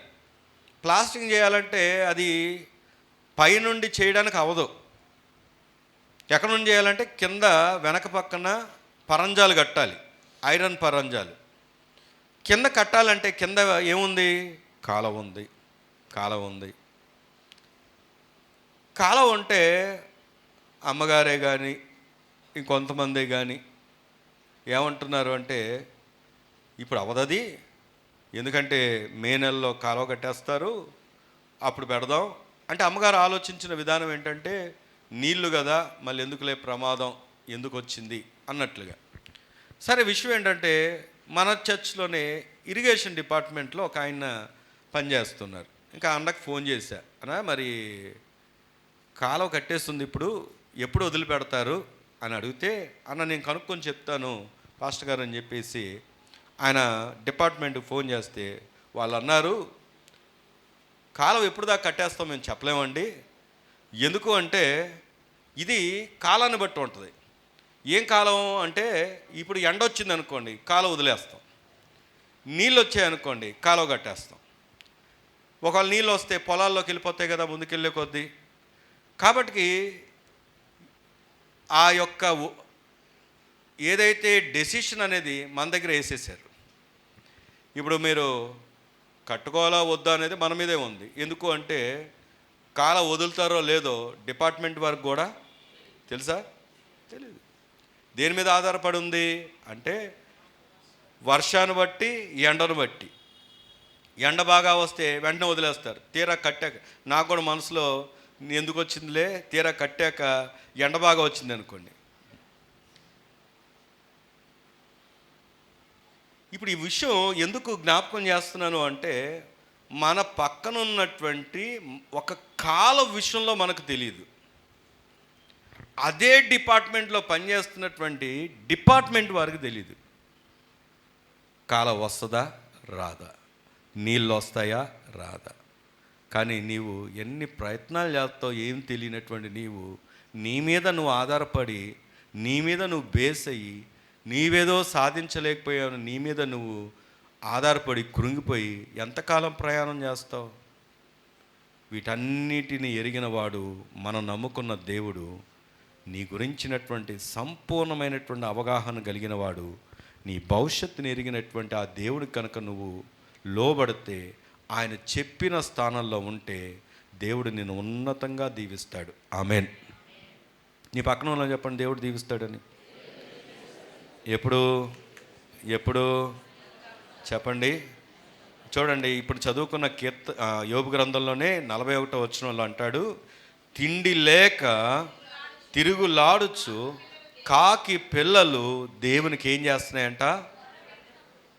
ప్లాస్టింగ్ చేయాలంటే అది పైనుండి చేయడానికి అవ్వదు. ఎక్కడ నుండి చేయాలంటే కింద వెనక పక్కన పరంజాలు కట్టాలి, ఐరన్ పరంజాలు. కింద కట్టాలంటే కింద ఏముంది? కాలువ ఉంది. కాలువ ఉంటే అమ్మగారే కానీ ఇంకొంతమందే కానీ ఏమంటున్నారు అంటే, ఇప్పుడు అవదది, ఎందుకంటే మే నెలలో కాలువ కట్టేస్తారు, అప్పుడు పెడదాం అంటే. అమ్మగారు ఆలోచించిన విధానం ఏంటంటే, నీళ్లు కదా, మళ్ళీ ఎందుకులే ప్రమాదం, ఎందుకు వచ్చింది అన్నట్లుగా. సరే, విషయం ఏంటంటే మన చర్చ్లోనే ఇరిగేషన్ డిపార్ట్మెంట్లో ఒక ఆయన పనిచేస్తున్నారు. ఇంకా అన్నకు ఫోన్ చేశా, అన్నా మరి కాలువ కట్టేస్తుంది, ఇప్పుడు ఎప్పుడు వదిలిపెడతారు అని అడిగితే, అన్న నేను కనుక్కొని చెప్తాను పాస్టర్ గారు అని చెప్పేసి ఆయన డిపార్ట్మెంట్కి ఫోన్ చేస్తే వాళ్ళు అన్నారు, కాలువ ఎప్పుడు దాకా కట్టేస్తాం మేము చెప్పలేమండి. ఎందుకు అంటే ఇది కాలాన్ని బట్టి ఉంటుంది. ఏం కాలం అంటే, ఇప్పుడు ఎండ వచ్చింది అనుకోండి, కాలువ వదిలేస్తాం. నీళ్ళు వచ్చాయనుకోండి, కాలువ కట్టేస్తాం. ఒకవేళ నీళ్ళు వస్తే పొలాల్లోకి వెళ్ళిపోతాయి కదా ముందుకెళ్ళే కొద్దీ. కాబట్టి ఆ యొక్క ఏదైతే డెసిషన్ అనేది మన దగ్గర వేసేసారు. ఇప్పుడు మీరు కట్టుకోవాలా వద్దా అనేది మన మీదే ఉంది. ఎందుకు అంటే కాల వదులుతారో లేదో డిపార్ట్మెంట్ వరకు కూడా తెలుసా? తెలియదు. దేని మీద ఆధారపడి ఉంది అంటే వర్షాన్ని బట్టి, ఎండను బట్టి. ఎండ బాగా వస్తే వెంటనే వదిలేస్తారు. తీరా కట్టాక నాకు కూడా మనసులో ఎందుకు వచ్చిందిలే, తీరా కట్టాక ఎండ బాగా వచ్చింది అనుకోండి. ఇప్పుడు ఈ విషయం ఎందుకు జ్ఞాపకం చేస్తున్నాను అంటే మన పక్కన ఉన్నటువంటి ఒక కాల విషయంలో మనకు తెలియదు. అదే డిపార్ట్మెంట్లో పనిచేస్తున్నటువంటి డిపార్ట్మెంట్ వారికి తెలియదు. కాలం వస్తుందా రాదా, నీళ్ళు వస్తాయా రాదా. కానీ నీవు ఎన్ని ప్రయత్నాలు చేస్తావు ఏం తెలియనటువంటి నీవు నీ మీద నువ్వు ఆధారపడి, నీ మీద నువ్వు బేస్ అయ్యి, నీవేదో సాధించలేకపోయావు నీ మీద నువ్వు ఆధారపడి కృంగిపోయి ఎంతకాలం ప్రయాణం చేస్తావు? వీటన్నిటిని ఎరిగిన వాడు, మనం నమ్ముకున్న దేవుడు, నీ గురించినటువంటి సంపూర్ణమైనటువంటి అవగాహన కలిగిన వాడు, నీ భవిష్యత్తుని ఎరిగినటువంటి ఆ దేవుడికి కనుక నువ్వు లోబడితే, ఆయన చెప్పిన స్థానంలో ఉంటే దేవుడు నిన్ను ఉన్నతంగా దీవిస్తాడు. ఆమెన్. నీ పక్కన వాళ్ళని చెప్పండి, దేవుడు దీవిస్తాడని. ఎప్పుడు ఎప్పుడు చెప్పండి. చూడండి, ఇప్పుడు చదువుకున్న యోబు గ్రంథంలోనే 41వ వచనంలో అంటాడు, తిండి లేక తిరుగులాడుచు కాకి పిల్లలు దేవునికి ఏం చేస్తున్నాయంట?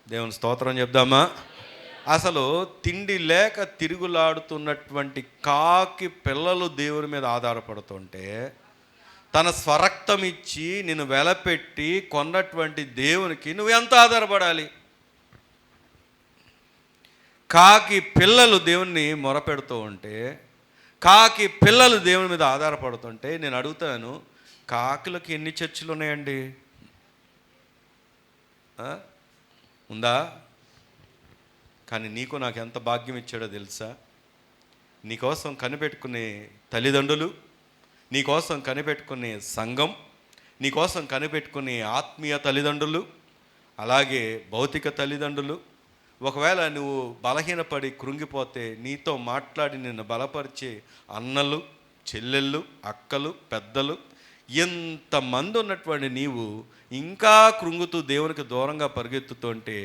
దేవుని స్తోత్రం చెప్దామా? అసలు తిండి లేక తిరుగులాడుతున్నటువంటి కాకి పిల్లలు దేవుని మీద ఆధారపడుతుంటే, తన స్వరక్తం ఇచ్చి నిన్ను వెలపెట్టి కొన్నటువంటి దేవునికి నువ్వు ఎంత ఆధారపడాలి? కాకి పిల్లలు దేవుణ్ణి మొరపెడుతూ ఉంటే, కాకి పిల్లలు దేవుని మీద ఆధారపడుతుంటే, నేను అడుగుతాను, కాకులకు ఎన్ని చర్చిలు ఉన్నాయండి? ఉందా? కానీ నీకు నాకు ఎంత భాగ్యం ఇచ్చాడో తెలుసా? నీకోసం కనిపెట్టుకునే తల్లిదండ్రులు, నీకోసం కనిపెట్టుకునే సంఘం, నీకోసం కనిపెట్టుకునే ఆత్మీయ తల్లిదండ్రులు, అలాగే భౌతిక తల్లిదండ్రులు. ఒకవేళ నువ్వు బలహీనపడి కృంగిపోతే నీతో మాట్లాడి నిన్ను బలపరిచే అన్నలు, చెల్లెళ్ళు, అక్కలు, పెద్దలు, ఎంతమంది ఉన్నటువంటి నీవు ఇంకా కృంగుతూ దేవునికి దూరంగా పరిగెత్తుతుంటే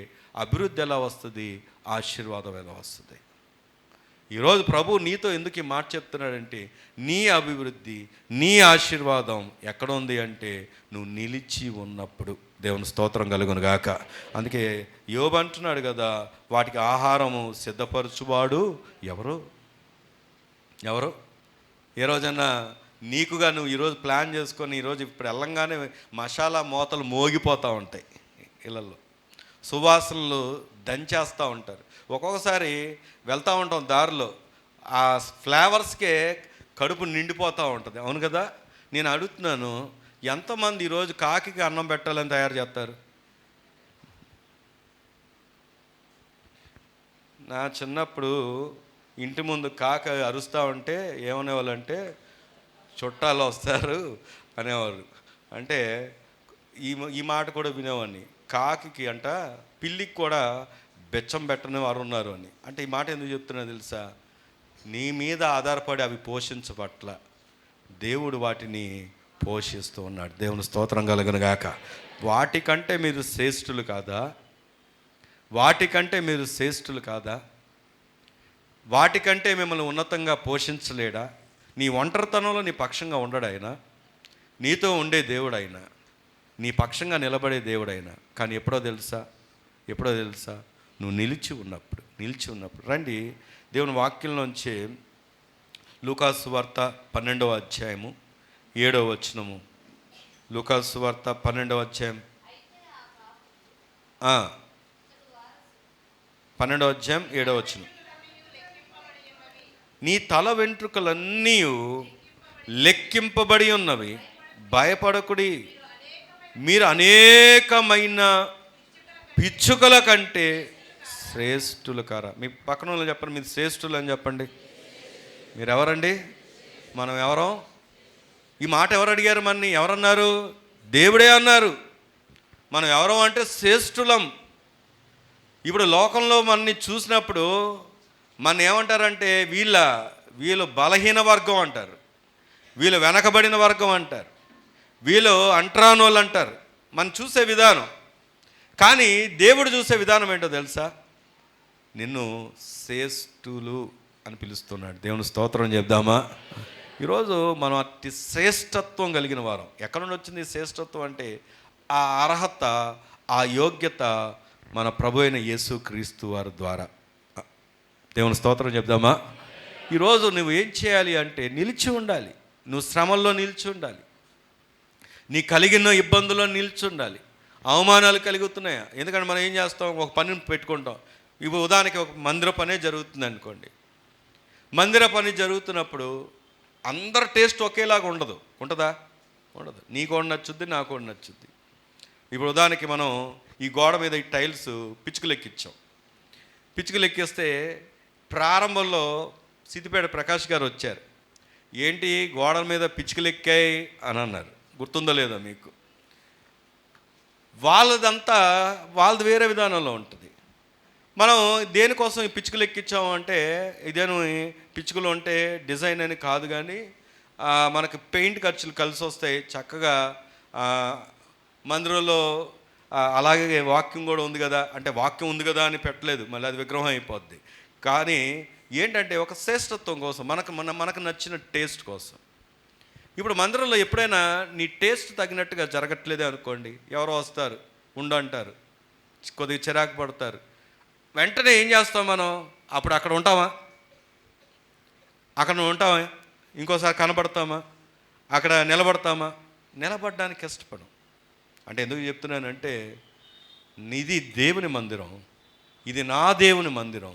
అభివృద్ధి ఎలా వస్తుంది? ఆశీర్వాదం ఎలా వస్తుంది? ఈరోజు ప్రభు నీతో ఎందుకు ఈ మాట చెప్తున్నాడంటే, నీ అభివృద్ధి, నీ ఆశీర్వాదం ఎక్కడ ఉంది అంటే నువ్వు నిలిచి ఉన్నప్పుడు. దేవుని స్తోత్రం కలుగును గాక. అందుకే యోబు అంటున్నాడు కదా, వాటికి ఆహారము సిద్ధపరచువాడు ఎవరు? ఎవరు? ఏ రోజన్నా నీకుగా నువ్వు ఈరోజు ప్లాన్ చేసుకొని, ఈరోజు ఇప్పుడు వెళ్ళంగానే మసాలా మోతలు మోగిపోతూ ఉంటాయి ఇళ్ళల్లో, సువాసనలు దంచేస్తూ ఉంటారు. ఒక్కొక్కసారి వెళ్తూ ఉంటాం దారిలో, ఆ ఫ్లేవర్స్కే కడుపు నిండిపోతూ ఉంటుంది. అవును కదా? నేను అడుగుతున్నాను, ఎంతమంది ఈరోజు కాకికి అన్నం పెట్టాలని తయారు చేస్తారు? నా చిన్నప్పుడు ఇంటి ముందు కాక అరుస్తూ ఉంటే ఏమనేవాళ్ళంటే, చుట్టాలు వస్తారు అనేవారు. అంటే ఈ మాట కూడా వినేవాడిని. కాకి అంట పిల్లికి కూడా బెచ్చం పెట్టని వారు ఉన్నారు అని. అంటే ఈ మాట ఎందుకు చెప్తున్నా తెలుసా? నీ మీద ఆధారపడి అవి పోషించబట్ల దేవుడు వాటిని పోషిస్తూ ఉన్నాడు. దేవుని స్తోత్రం కలుగును గాక. వాటికంటే మీరు శ్రేష్ఠులు కాదా? వాటికంటే మీరు శ్రేష్ఠులు కాదా? వాటికంటే మిమ్మల్ని ఉన్నతంగా పోషించలేడా? నీ ఒంటరితనంలో నీ పక్షంగా ఉండడాయన, నీతో ఉండే దేవుడైనా, నీ పక్షంగా నిలబడే దేవుడైనా. కానీ ఎప్పుడో తెలుసా? నువ్వు నిలిచి ఉన్నప్పుడు. రండి, దేవుని వాక్యంలోంచి లూకాసు వార్త 12వ అధ్యాయము 7వ వచనము. లూకాసు వార్త 12వ అధ్యాయం 12వ అధ్యాయం 7వ వచనం. నీ తల వెంట్రుకలన్నీ లెక్కింపబడి ఉన్నవి, భయపడకుడి, మీరు అనేకమైన పిచ్చుకల కంటే శ్రేష్ఠులు కారా. మీ పక్కన వాళ్ళు చెప్పండి, మీరు శ్రేష్ఠులు అని చెప్పండి. మీరు ఎవరండి? మనం ఎవరం? ఈ మాట ఎవరు అడిగారు? మనని ఎవరన్నారు? దేవుడే అన్నారు. మనం ఎవరం అంటే శ్రేష్ఠులం. ఇప్పుడు లోకంలో మనని చూసినప్పుడు మన ఏమంటారంటే వీళ్ళు బలహీన వర్గం అంటారు, వీళ్ళు వెనకబడిన వర్గం అంటారు, వీళ్ళు అంటరానోళ్ళు అంటారు మనం చూసే విధానం. కానీ దేవుడు చూసే విధానం ఏంటో తెలుసా? నిన్ను శ్రేష్ఠులు అని పిలుస్తున్నాడు. దేవుని స్తోత్రం చెప్దామా? ఈరోజు మనం అతి శ్రేష్టత్వం కలిగిన వారం. ఎక్కడ నుండి వచ్చింది శ్రేష్టత్వం అంటే ఆ అర్హత, ఆ యోగ్యత మన ప్రభు అయిన యేసుక్రీస్తు వారి ద్వారా. దేవుని స్తోత్రం చెప్దామా? ఈరోజు నువ్వు ఏం చేయాలి అంటే నిలిచి ఉండాలి. నువ్వు శ్రమల్లో నిలిచి ఉండాలి, నీ కలిగిన ఇబ్బందుల్లో నిలిచి ఉండాలి. అవమానాలు కలుగుతున్నాయా? ఎందుకంటే మనం ఏం చేస్తాం, ఒక పనిని పెట్టుకుంటాం. ఇప్పుడు ఉదాహరణకి ఒక మందిర పనే జరుగుతుంది అనుకోండి. మందిర పని జరుగుతున్నప్పుడు అందరి టేస్ట్ ఒకేలాగా ఉంటుందా? ఉండదు. నీకు కూడా నచ్చుద్ది, నాకు కూడా నచ్చుద్ది. ఇప్పుడు ఉదాహరణకి మనం ఈ గోడ మీద ఈ టైల్స్ పిచ్చుకలు ఎక్కించాం. పిచ్చుకలు ఎక్కిస్తే ప్రారంభంలో సిద్దిపేట ప్రకాష్ గారు వచ్చారు. ఏంటి గోడల మీద పిచ్చుకలు ఎక్కాయి అని అన్నారు. గుర్తుందో లేదో మీకు? వాళ్ళది వేరే విధానంలో ఉంటుంది. మనం దేనికోసం ఈ పిచ్చుకలు ఎక్కించాము అంటే ఇదేను పిచ్చుకలు అంటే డిజైన్ అని కాదు, కానీ మనకి పెయింట్ ఖర్చులు కలిసి వస్తాయి. చక్కగా మందిరంలో అలాగే వాక్యం కూడా ఉంది కదా అంటే వాక్యం ఉంది కదా అని పెట్టలేదు, మళ్ళీ అది విగ్రహం అయిపోద్ది. కానీ ఏంటంటే ఒక శ్రేష్టత్వం కోసం, మనకు నచ్చిన టేస్ట్ కోసం. ఇప్పుడు మందిరంలో ఎప్పుడైనా నీ టేస్ట్ తగినట్టుగా జరగట్లేదే అనుకోండి, ఎవరో వస్తారు ఉండంటారు, కొద్దిగా చిరాకు పడతారు. వెంటనే ఏం చేస్తాం మనం? అప్పుడు అక్కడ ఉంటామా? ఇంకోసారి కనబడతామా? అక్కడ నిలబడతామా? నిలబడడానికి ఇష్టపడం. అంటే ఎందుకు చెప్తున్నానంటే ఇది దేవుని మందిరం, ఇది నా దేవుని మందిరం.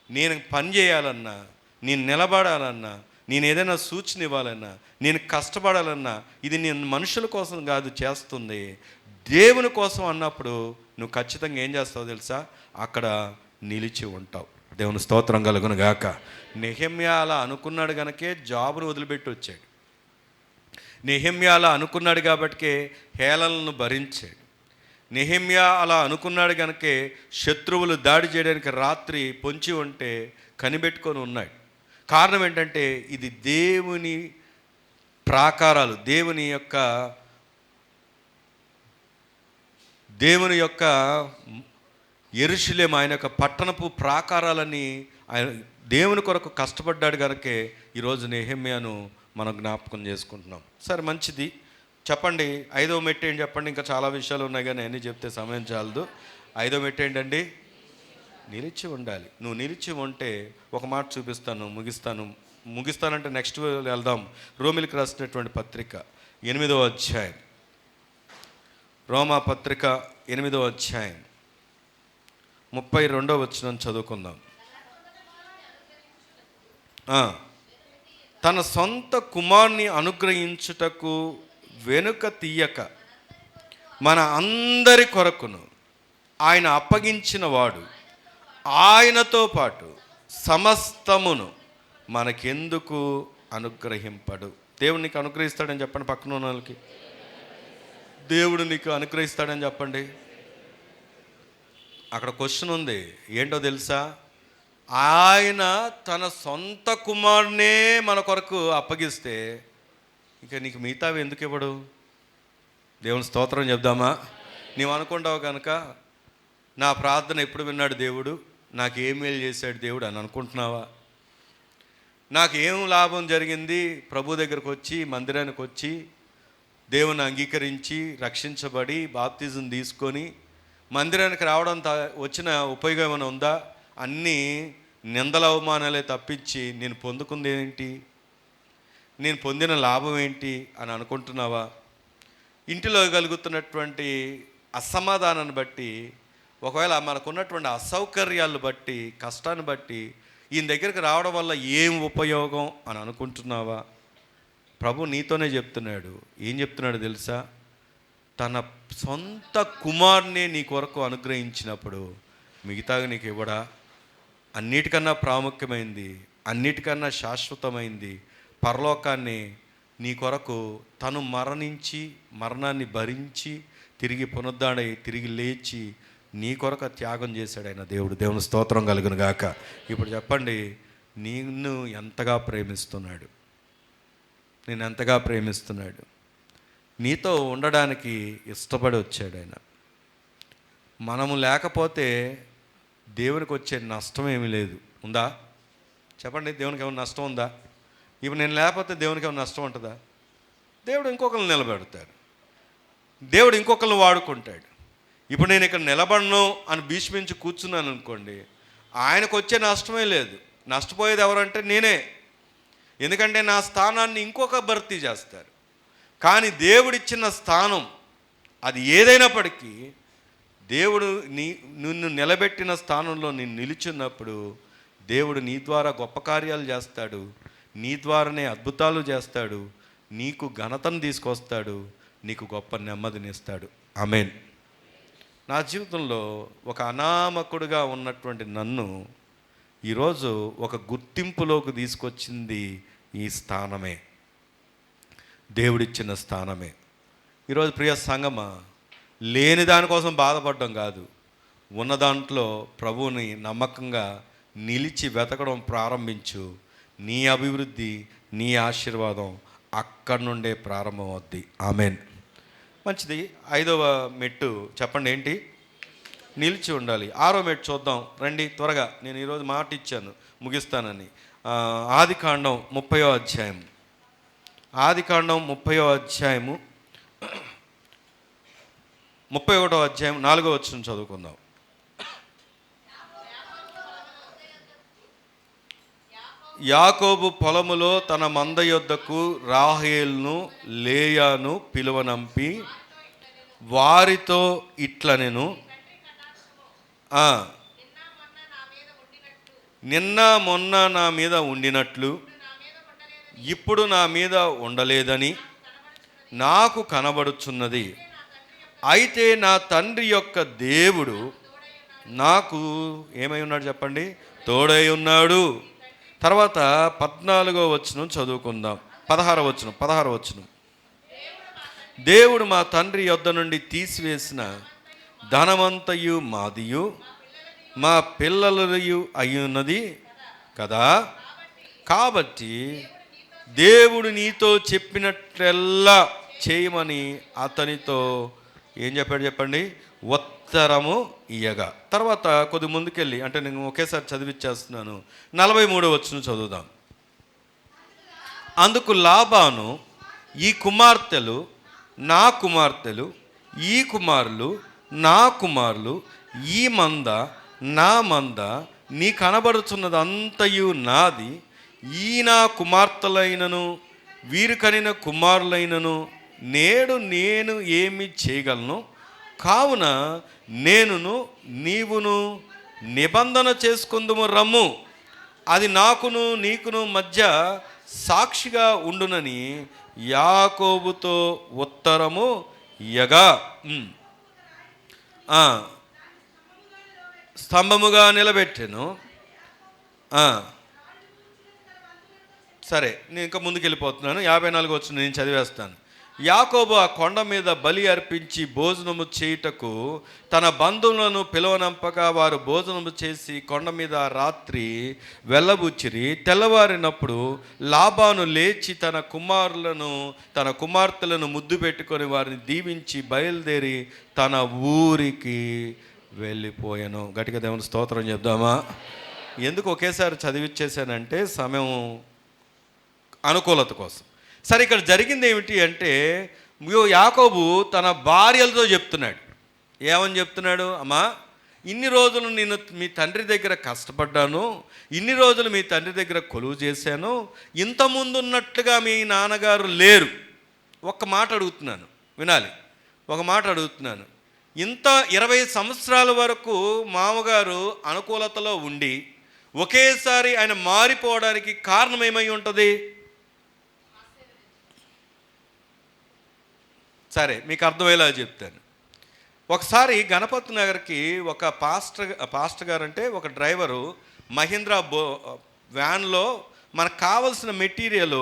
నేను పని చేయాలన్నా, నేను నిలబడాలన్నా, నేను ఏదైనా సూచన ఇవ్వాలన్నా, నేను కష్టపడాలన్నా ఇది నేను మనుషుల కోసం కాదు చేస్తుంది, దేవుని కోసం అన్నప్పుడు నువ్వు ఖచ్చితంగా ఏం చేస్తావు తెలుసా? అక్కడ నిలిచి ఉంటావు. దేవుని స్తోత్రం కలుగును గాక. నెహెమ్యా అలా అనుకున్నాడు కనుకే జాబును వదిలిపెట్టి వచ్చాడు. నెహెమ్యా అలా అనుకున్నాడు కాబట్టికే హేళనలను భరించాడు. నెహెమ్యా అలా అనుకున్నాడు కనుకే శత్రువులు దాడి చేయడానికి రాత్రి పొంచి ఉంటే కనిపెట్టుకొని ఉన్నాడు. కారణం ఏంటంటే ఇది దేవుని ప్రాకారాలు, దేవుని యొక్క యెరూషలేము ఆయన యొక్క పట్టణపు ప్రాకారాలని ఆయన దేవుని కొరకు కష్టపడ్డాడు కనుకే ఈరోజు నెహెమ్యాను మనం జ్ఞాపకం చేసుకుంటున్నాం. సరే మంచిది, చెప్పండి 5వ మెట్టు ఏంటి చెప్పండి. ఇంకా చాలా విషయాలు ఉన్నాయి కానీ అన్నీ చెప్తే సమయం చాలదు. 5వ మెట్టు ఏంటండి? నిలిచి ఉండాలి. నువ్వు నిలిచి ఉంటే ఒక మాట చూపిస్తాను, ముగిస్తానంటే నెక్స్ట్ వెళ్దాం. రోమిలికి రాసినటువంటి పత్రిక 8వ అధ్యాయం, రోమా పత్రిక 8వ అధ్యాయం 32వ వచనం చదువుకుందాం. తన సొంత కుమారుని అనుగ్రహించుటకు వెనుక తీయక మన అందరి కొరకును ఆయన అప్పగించిన వాడు ఆయనతో పాటు సమస్తమును మనకెందుకు అనుగ్రహింపడు? దేవుడు నీకు అనుగ్రహిస్తాడని చెప్పండి. పక్కన ఉన్న వాళ్ళకి దేవుడు నీకు అనుగ్రహిస్తాడని చెప్పండి. అక్కడ క్వశ్చన్ ఉంది, ఏంటో తెలుసా? ఆయన తన సొంత కుమారునే మన కొరకు అప్పగిస్తే ఇంకా నీకు మిగతావి ఎందుకు ఇవ్వడు? దేవుని స్తోత్రం చెప్దామా? నీవు అనుకుంటావు కనుక నా ప్రార్థన ఎప్పుడు విన్నాడు దేవుడు, నాకు ఏం మేలు చేశాడు దేవుడు అని అనుకుంటున్నావా? నాకు ఏం లాభం జరిగింది ప్రభు దగ్గరకు వచ్చి, మందిరానికి వచ్చి, దేవుని అంగీకరించి, రక్షించబడి, బాప్తిజం తీసుకొని మందిరానికి రావడం వచ్చిన ఉపయోగం ఏమైనా ఉందా? అన్నీ నిందల అవమానాలే తప్పించి నేను పొందుకుంది ఏంటి, నేను పొందిన లాభం ఏంటి అని అనుకుంటున్నావా? ఇంటిలో కలుగుతున్నటువంటి అసమాధానాన్ని బట్టి, ఒకవేళ మనకున్నటువంటి అసౌకర్యాలను బట్టి, కష్టాన్ని బట్టి ఈయన దగ్గరికి రావడం వల్ల ఏం ఉపయోగం అని అనుకుంటున్నావా? ప్రభు నీతోనే చెప్తున్నాడు. ఏం చెప్తున్నాడు తెలుసా? తన సొంత కుమారునే నీ కొరకు అనుగ్రహించినప్పుడు మిగతాగా నీకు ఇవ్వడా? అన్నిటికన్నా ప్రాముఖ్యమైంది, అన్నిటికన్నా శాశ్వతమైంది పరలోకాన్ని నీ కొరకు తను మరణించి మరణాన్ని భరించి తిరిగి పునరుద్ధరణై తిరిగి లేచి నీ కొరకు త్యాగం చేశాడు ఆయన దేవుడు. దేవుని స్తోత్రం కలుగును గాక. ఇప్పుడు చెప్పండి, నిన్ను ఎంతగా ప్రేమిస్తున్నాడు, నేను ఎంతగా ప్రేమిస్తున్నాడు. నీతో ఉండడానికి ఇష్టపడి వచ్చాడు ఆయన. మనము లేకపోతే దేవునికి వచ్చే నష్టం ఏమీ లేదు. ఉందా చెప్పండి? దేవునికి ఏమైనా నష్టం ఉందా? ఇప్పుడు నేను లేకపోతే దేవునికి ఏమైనా నష్టం ఉంటుందా? దేవుడు ఇంకొకరిని నిలబెడతాడు, దేవుడు ఇంకొకరిని వాడుకుంటాడు. ఇప్పుడు నేను ఇక్కడ నిలబడను అని భీష్మించి కూర్చున్నాను అనుకోండి, ఆయనకు వచ్చే నష్టమే లేదు. నష్టపోయేది ఎవరంటే నేనే. ఎందుకంటే నా స్థానాన్ని ఇంకొక భర్తీ చేస్తారు. కానీ దేవుడిచ్చిన స్థానం అది ఏదైనప్పటికీ, దేవుడు నిన్ను నిలబెట్టిన స్థానంలో నేను నిలిచున్నప్పుడు దేవుడు నీ ద్వారా గొప్ప కార్యాలు చేస్తాడు, నీ ద్వారానే అద్భుతాలు చేస్తాడు, నీకు ఘనతను తీసుకొస్తాడు, నీకు గొప్ప నెమ్మదినిస్తాడు. ఆమేన్. నా జీవితంలో ఒక అనామకుడుగా ఉన్నటువంటి నన్ను ఈరోజు ఒక గుర్తింపులోకి తీసుకొచ్చింది ఈ స్థానమే, దేవుడిచ్చిన స్థానమే. ఈరోజు ప్రియ సంగమా, లేని దానికోసం బాధపడడం కాదు, ఉన్న దాంట్లో ప్రభువుని నమ్మకంగా నిలిచి వెతకడం ప్రారంభించు. నీ అభివృద్ధి, నీ ఆశీర్వాదం అక్కడి నుండే ప్రారంభమవుద్ది. ఆమేన్. మంచిది. 5వ మెట్టు చెప్పండి ఏంటి? నిలిచి ఉండాలి. 6వ మెట్టు చూద్దాం రండి త్వరగా. నేను ఈరోజు మాట ఇచ్చాను ముగిస్తానని. ఆదికాండం 30వ అధ్యాయం, ఆదికాండం 30వ అధ్యాయము 31వ అధ్యాయం 4వ వచనం చదువుకుందాం. యాకోబు పొలములో తన మంద యొద్దకు రాహేలును లేయాను పిలువనంపి వారితో ఇట్లనెను, నిన్న మొన్న నా మీద ఉండినట్లు ఇప్పుడు నా మీద ఉండలేదని నాకు కనబడుచున్నది. అయితే నా తండ్రి యొక్క దేవుడు నాకు ఏమై ఉన్నాడు చెప్పండి? తోడై ఉన్నాడు. తర్వాత 14వ వచనం చదువుకుందాం. 16వ వచనం. దేవుడు మా తండ్రి యొద్ద నుండి తీసివేసిన ధనమంతయు మాదియు మా పిల్లలయు అయ్యున్నది కదా. కాబట్టి దేవుడు నీతో చెప్పినట్లెల్లా చేయమని అతనితో ఏం చెప్పాడు చెప్పండి? ఉత్తరము ఇయ్యగా. తర్వాత కొద్ది ముందుకెళ్ళి, అంటే నేను ఒకేసారి చదివిచ్చేస్తున్నాను, 43వ వచనం చదువుదాం. అందుకు లాబాను, ఈ కుమార్తెలు నా కుమార్తెలు, ఈ కుమారులు నా కుమారులు, ఈ మంద నా మంద, నీ కనబడుచున్నదంతయు నాది. ఈ నా కుమార్తెలైనను వీరు కనిన కుమారులైనను నేడు నేను ఏమి చేయగలను? కావున నేనును నీవును నిబంధన చేసుకుందుము రమ్ము, అది నాకును నీకును మధ్య సాక్షిగా ఉండునని యాకోబుతో ఉత్తరము ఇయ్యగా. స్తంభముగా నిలబెట్టెను. సరే, నేను ఇంకా ముందుకు వెళ్ళిపోతున్నాను. 54 వచనం నేను చదివేస్తాను. యాకోబు ఆ కొండ మీద బలి అర్పించి భోజనము చేయుటకు తన బంధువులను పిలువనంపగా వారు భోజనము చేసి కొండ మీద రాత్రి వెళ్ళబుచ్చిరి. తెల్లవారినప్పుడు లాబాను లేచి తన కుమార్తెలను ముద్దు పెట్టుకొని వారిని దీవించి బయలుదేరి తన ఊరికి వెళ్ళిపోయాను. గట్టిగా దేవుని స్తోత్రం చెప్దామా? ఎందుకు ఒకేసారి చదివిచ్చేసానంటే సమయం అనుకూలత కోసం. సరే, ఇక్కడ జరిగింది ఏమిటి అంటే, యాకోబు తన భార్యలతో చెప్తున్నాడు. ఏమని చెప్తున్నాడు? అమ్మా, ఇన్ని రోజులు నేను మీ తండ్రి దగ్గర కష్టపడ్డాను, ఇన్ని రోజులు మీ తండ్రి దగ్గర కొలువు చేశాను, ఇంతకుముందు ఉన్నట్లుగా మీ నాన్నగారు లేరు. ఒక్క మాట అడుగుతున్నాను, వినాలి. ఒక మాట అడుగుతున్నాను. 20 సంవత్సరాల వరకు మామగారు అనుకూలతలో ఉండి ఒకేసారి ఆయన మారిపోవడానికి కారణం ఏమై ఉంటుంది? సరే, మీకు అర్థమయ్యేలా చెప్తాను. ఒకసారి గణపతి నగర్కి ఒక పాస్టర్ గారు అంటే ఒక డ్రైవరు మహీంద్రా వ్యాన్లో మనకు కావలసిన మెటీరియల్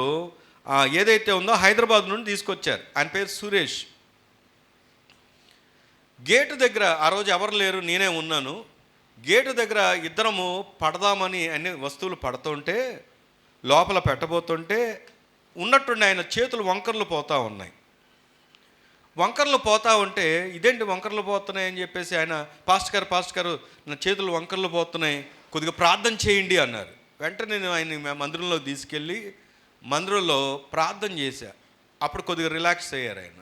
ఏదైతే ఉందో హైదరాబాద్ నుండి తీసుకొచ్చారు. ఆయన పేరు సురేష్. గేటు దగ్గర ఆ రోజు ఎవరు లేరు, నేనే ఉన్నాను. గేటు దగ్గర ఇద్దరము పడదామని అన్ని వస్తువులు పడుతుంటే, లోపల పెట్టబోతుంటే ఉన్నట్టుండి ఆయన చేతులు వంకర్లు పోతూ ఉన్నాయి. వంకర్లు పోతూ ఉంటే ఇదేంటి వంకర్లు పోతున్నాయి అని చెప్పేసి ఆయన, పాస్టర్ గారు నా చేతులు వంకర్లు పోతున్నాయి, కొద్దిగా ప్రార్థన చేయండి అన్నారు. వెంటనే నేను ఆయన మందిరంలో తీసుకెళ్ళి మందిరంలో ప్రార్థన చేశా. అప్పుడు కొద్దిగా రిలాక్స్ అయ్యారు ఆయన,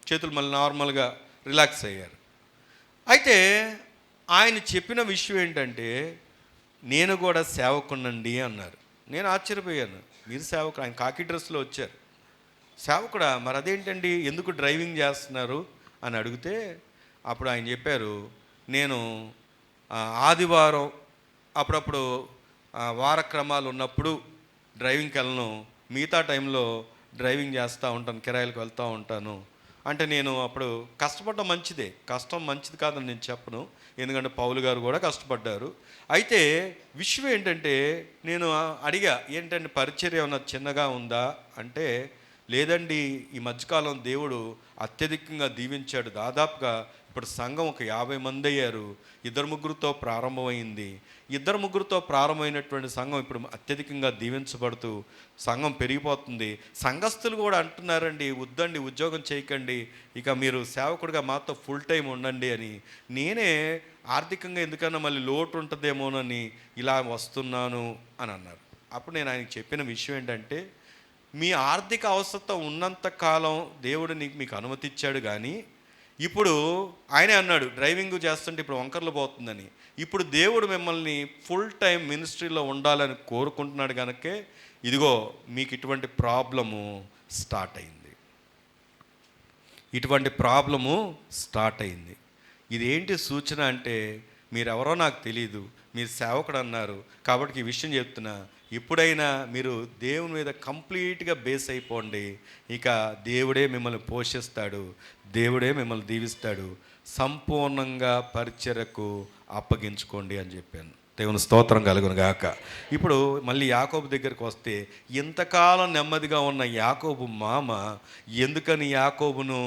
చేతులు మళ్ళీ నార్మల్గా రిలాక్స్ అయ్యారు. అయితే ఆయన చెప్పిన విషయం ఏంటంటే, నేను కూడా సేవకునండి అన్నారు. నేను ఆశ్చర్యపోయాను. మీరు సేవకుడు? ఆయన కాకి డ్రెస్లో వచ్చారు. సేవకుడా? మరి అదేంటండి, ఎందుకు డ్రైవింగ్ చేస్తున్నారు అని అడిగితే అప్పుడు ఆయన చెప్పారు, నేను ఆదివారం అప్పుడప్పుడు వారక్రమాలు ఉన్నప్పుడు డ్రైవింగ్కి వెళ్ళను, మిగతా టైంలో డ్రైవింగ్ చేస్తూ ఉంటాను, కిరాయిలకు వెళ్తూ ఉంటాను. అంటే నేను అప్పుడు కష్టపడడం మంచిదే, కష్టం మంచిది కాదని నేను చెప్పను, ఎందుకంటే పౌలు గారు కూడా కష్టపడ్డారు. అయితే విషయం ఏంటంటే, నేను అడిగా ఏంటంటే పరిచర్య ఏమన్నా చిన్నగా ఉందా అంటే, లేదండి, ఈ మధ్యకాలం దేవుడు అత్యధికంగా దీవించాడు, దాదాపుగా ఇప్పుడు సంఘం ఒక 50 మంది అయ్యారు. 2-3 ప్రారంభమైంది. 2-3 ప్రారంభమైనటువంటి సంఘం ఇప్పుడు అత్యధికంగా దీవించబడుతూ సంఘం పెరిగిపోతుంది. సంఘస్థులు కూడా అంటున్నారండి, వద్దండి ఉద్యోగం చేయకండి, ఇక మీరు సేవకుడిగా మాతో ఫుల్ టైం ఉండండి అని. నేనే ఆర్థికంగా ఎందుకన్నా మళ్ళీ లోటు ఉంటుందేమోనని ఇలా వస్తున్నాను అని అన్నారు. అప్పుడు నేను ఆయనకి చెప్పిన విషయం ఏంటంటే, మీ ఆర్థిక అవసరత ఉన్నంత కాలం దేవుడు మీకు అనుమతి ఇచ్చాడు, కానీ ఇప్పుడు ఆయనే అన్నాడు డ్రైవింగ్ చేస్తుంటే ఇప్పుడు వంకర్లు పోతుందని. ఇప్పుడు దేవుడు మిమ్మల్ని ఫుల్ టైం మినిస్ట్రీలో ఉండాలని కోరుకుంటున్నాడు కనుకే ఇదిగో మీకు ఇటువంటి ప్రాబ్లము స్టార్ట్ అయింది, ఇటువంటి ప్రాబ్లము స్టార్ట్ అయింది. ఇదేంటి సూచన అంటే, మీరెవరో నాకు తెలీదు, మీరు సేవకుడు అన్నారు కాబట్టి ఈ విషయం చెప్తున్నా, ఎప్పుడైనా మీరు దేవుని మీద కంప్లీట్గా బేస్ అయిపోండి, ఇక దేవుడే మిమ్మల్ని పోషిస్తాడు, దేవుడే మిమ్మల్ని దీవిస్తాడు, సంపూర్ణంగా పరిచర్యకు అప్పగించుకోండి అని చెప్పాను. దేవుని స్తోత్రం కలుగును గాక. ఇప్పుడు మళ్ళీ యాకోబు దగ్గరికి వస్తే, ఇంతకాలం నెమ్మదిగా ఉన్న యాకోబు మామ ఎందుకని యాకోబును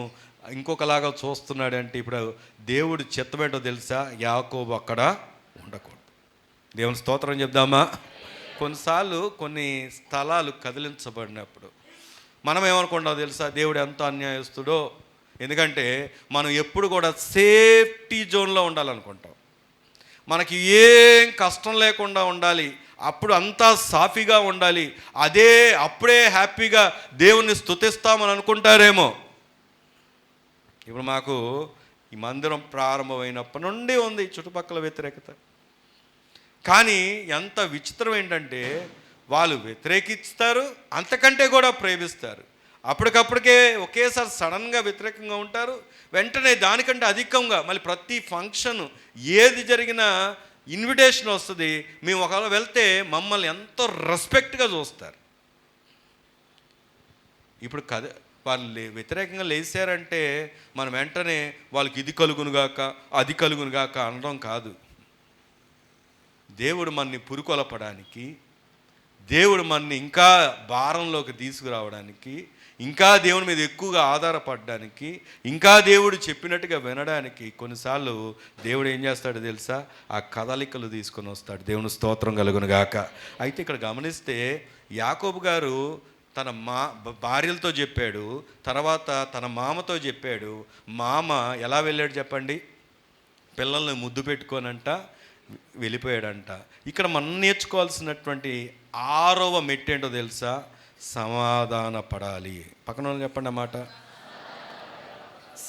ఇంకొకలాగా చూస్తున్నాడంటే, ఇప్పుడు దేవుడు చిత్తమేంటో తెలుసా, యాకోబు అక్కడ ఉండకూడదు. దేవుని స్తోత్రం చెప్దామా? కొన్నిసార్లు కొన్ని స్థలాలు కదిలించబడినప్పుడు మనం ఏమనుకుంటామో తెలుసా, దేవుడు ఎంత అన్యాయస్తుడో. ఎందుకంటే మనం ఎప్పుడు కూడా సేఫ్టీ జోన్లో ఉండాలనుకుంటాం, మనకి ఏం కష్టం లేకుండా ఉండాలి, అప్పుడు అంతా సాఫీగా ఉండాలి, అప్పుడే హ్యాపీగా దేవుణ్ణి స్తుతిస్తామని అనుకుంటారేమో. ఇప్పుడు మాకు ఈ మందిరం ప్రారంభమైనప్పటి నుండి ఉంది చుట్టుపక్కల వ్యతిరేకత. కానీ ఎంత విచిత్రం ఏంటంటే, వాళ్ళు వ్యతిరేకిస్తారు, అంతకంటే కూడా ప్రేమిస్తారు. అప్పటికప్పటికే ఒకేసారి సడన్గా వ్యతిరేకంగా ఉంటారు, వెంటనే దానికంటే అధికంగా మళ్ళీ ప్రతి ఫంక్షన్ ఏది జరిగినా ఇన్విటేషన్ వస్తుంది, మేము ఒకవేళ వెళ్తే మమ్మల్ని ఎంతో రెస్పెక్ట్గా చూస్తారు. ఇప్పుడు వాళ్ళు వ్యతిరేకంగా లేచారంటే మనం వెంటనే వాళ్ళకి ఇది కలుగునుగాక అది కలుగునుగాక అనడం కాదు. దేవుడు మనని పురుకొలపడానికి, దేవుడు మనని ఇంకా భారంలోకి తీసుకురావడానికి, ఇంకా దేవుని మీద ఎక్కువగా ఆధారపడడానికి, ఇంకా దేవుడు చెప్పినట్టుగా వినడానికి కొన్నిసార్లు దేవుడు ఏం చేస్తాడో తెలుసా, ఆ కదలికలు తీసుకొని వస్తాడు. దేవుని స్తోత్రం కలుగును గాక. అయితే ఇక్కడ గమనిస్తే యాకోబు గారు తన భార్యలతో చెప్పాడు, తర్వాత తన మామతో చెప్పాడు. మామ ఎలా వెళ్ళాడు చెప్పండి, పిల్లల్ని ముద్దు పెట్టుకోనంట వెళ్ళిపోయాడంట. ఇక్కడ మనం నేర్చుకోవాల్సినటువంటి 6వ మెట్టు ఏంటో తెలుసా, సమాధాన పడాలి. పక్కన వాళ్ళు చెప్పండి అన్నమాట,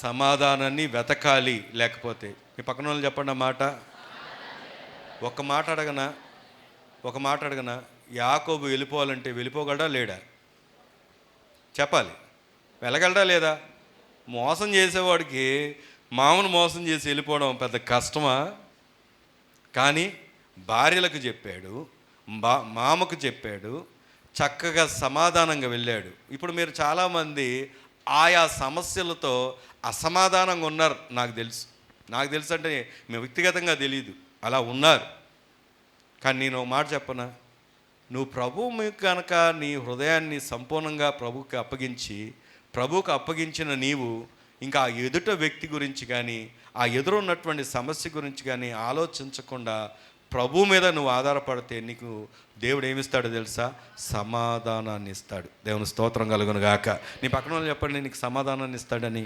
సమాధానాన్ని వెతకాలి. లేకపోతే మీ పక్కన వాళ్ళు చెప్పండి అన్నమాట. ఒక మాట అడగనా, యాకోబు వెళ్ళిపోవాలంటే వెళ్ళిపోగలడా లేడా చెప్పాలి, వెళ్ళగలడా లేదా? మోసం చేసేవాడికి మామను మోసం చేసి వెళ్ళిపోవడం పెద్ద కష్టమా? కానీ భార్యలకు చెప్పాడు, మామకు చెప్పాడు, చక్కగా సమాధానంగా వెళ్ళాడు. ఇప్పుడు మీరు చాలామంది ఆయా సమస్యలతో అసమాధానంగా ఉన్నారు. నాకు తెలుసు అంటే మేము వ్యక్తిగతంగా తెలియదు, అలా ఉన్నారు. కానీ నేను ఒక మాట చెప్పనా, నువ్వు ప్రభువు మీకు కనుక నీ హృదయాన్ని సంపూర్ణంగా ప్రభువుకి అప్పగించిన నీవు ఇంకా ఆ ఎదుట వ్యక్తి గురించి కానీ ఆ ఎదురున్నటువంటి సమస్య గురించి కానీ ఆలోచించకుండా ప్రభు మీద నువ్వు ఆధారపడితే నీకు దేవుడు ఏమిస్తాడో తెలుసా? సమాధానాన్ని ఇస్తాడు. దేవుని స్తోత్రం కలుగును గాక. నీ పక్కన వాళ్ళు చెప్పండి, నీకు సమాధానాన్ని ఇస్తాడని.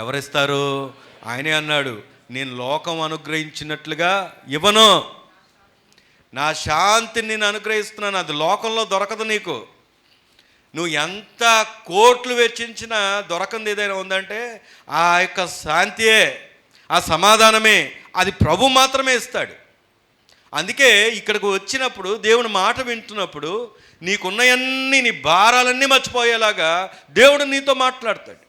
ఎవరిస్తారు? ఆయనే అన్నాడు, నేను లోకం అనుగ్రహించినట్లుగా ఇవ్వను, నా శాంతిని నేను అనుగ్రహిస్తున్నాను. అది లోకంలో దొరకదు నీకు. నువ్వు ఎంత కోట్లు వెచ్చించినా దొరకంది ఏదైనా ఉందంటే ఆ యొక్క శాంతియే, ఆ సమాధానమే. అది ప్రభు మాత్రమే ఇస్తాడు. అందుకే ఇక్కడికి వచ్చినప్పుడు దేవుని మాట వింటున్నప్పుడు నీకున్నవన్నీ, నీ భారాలన్నీ మర్చిపోయేలాగా దేవుడు నీతో మాట్లాడతాడు.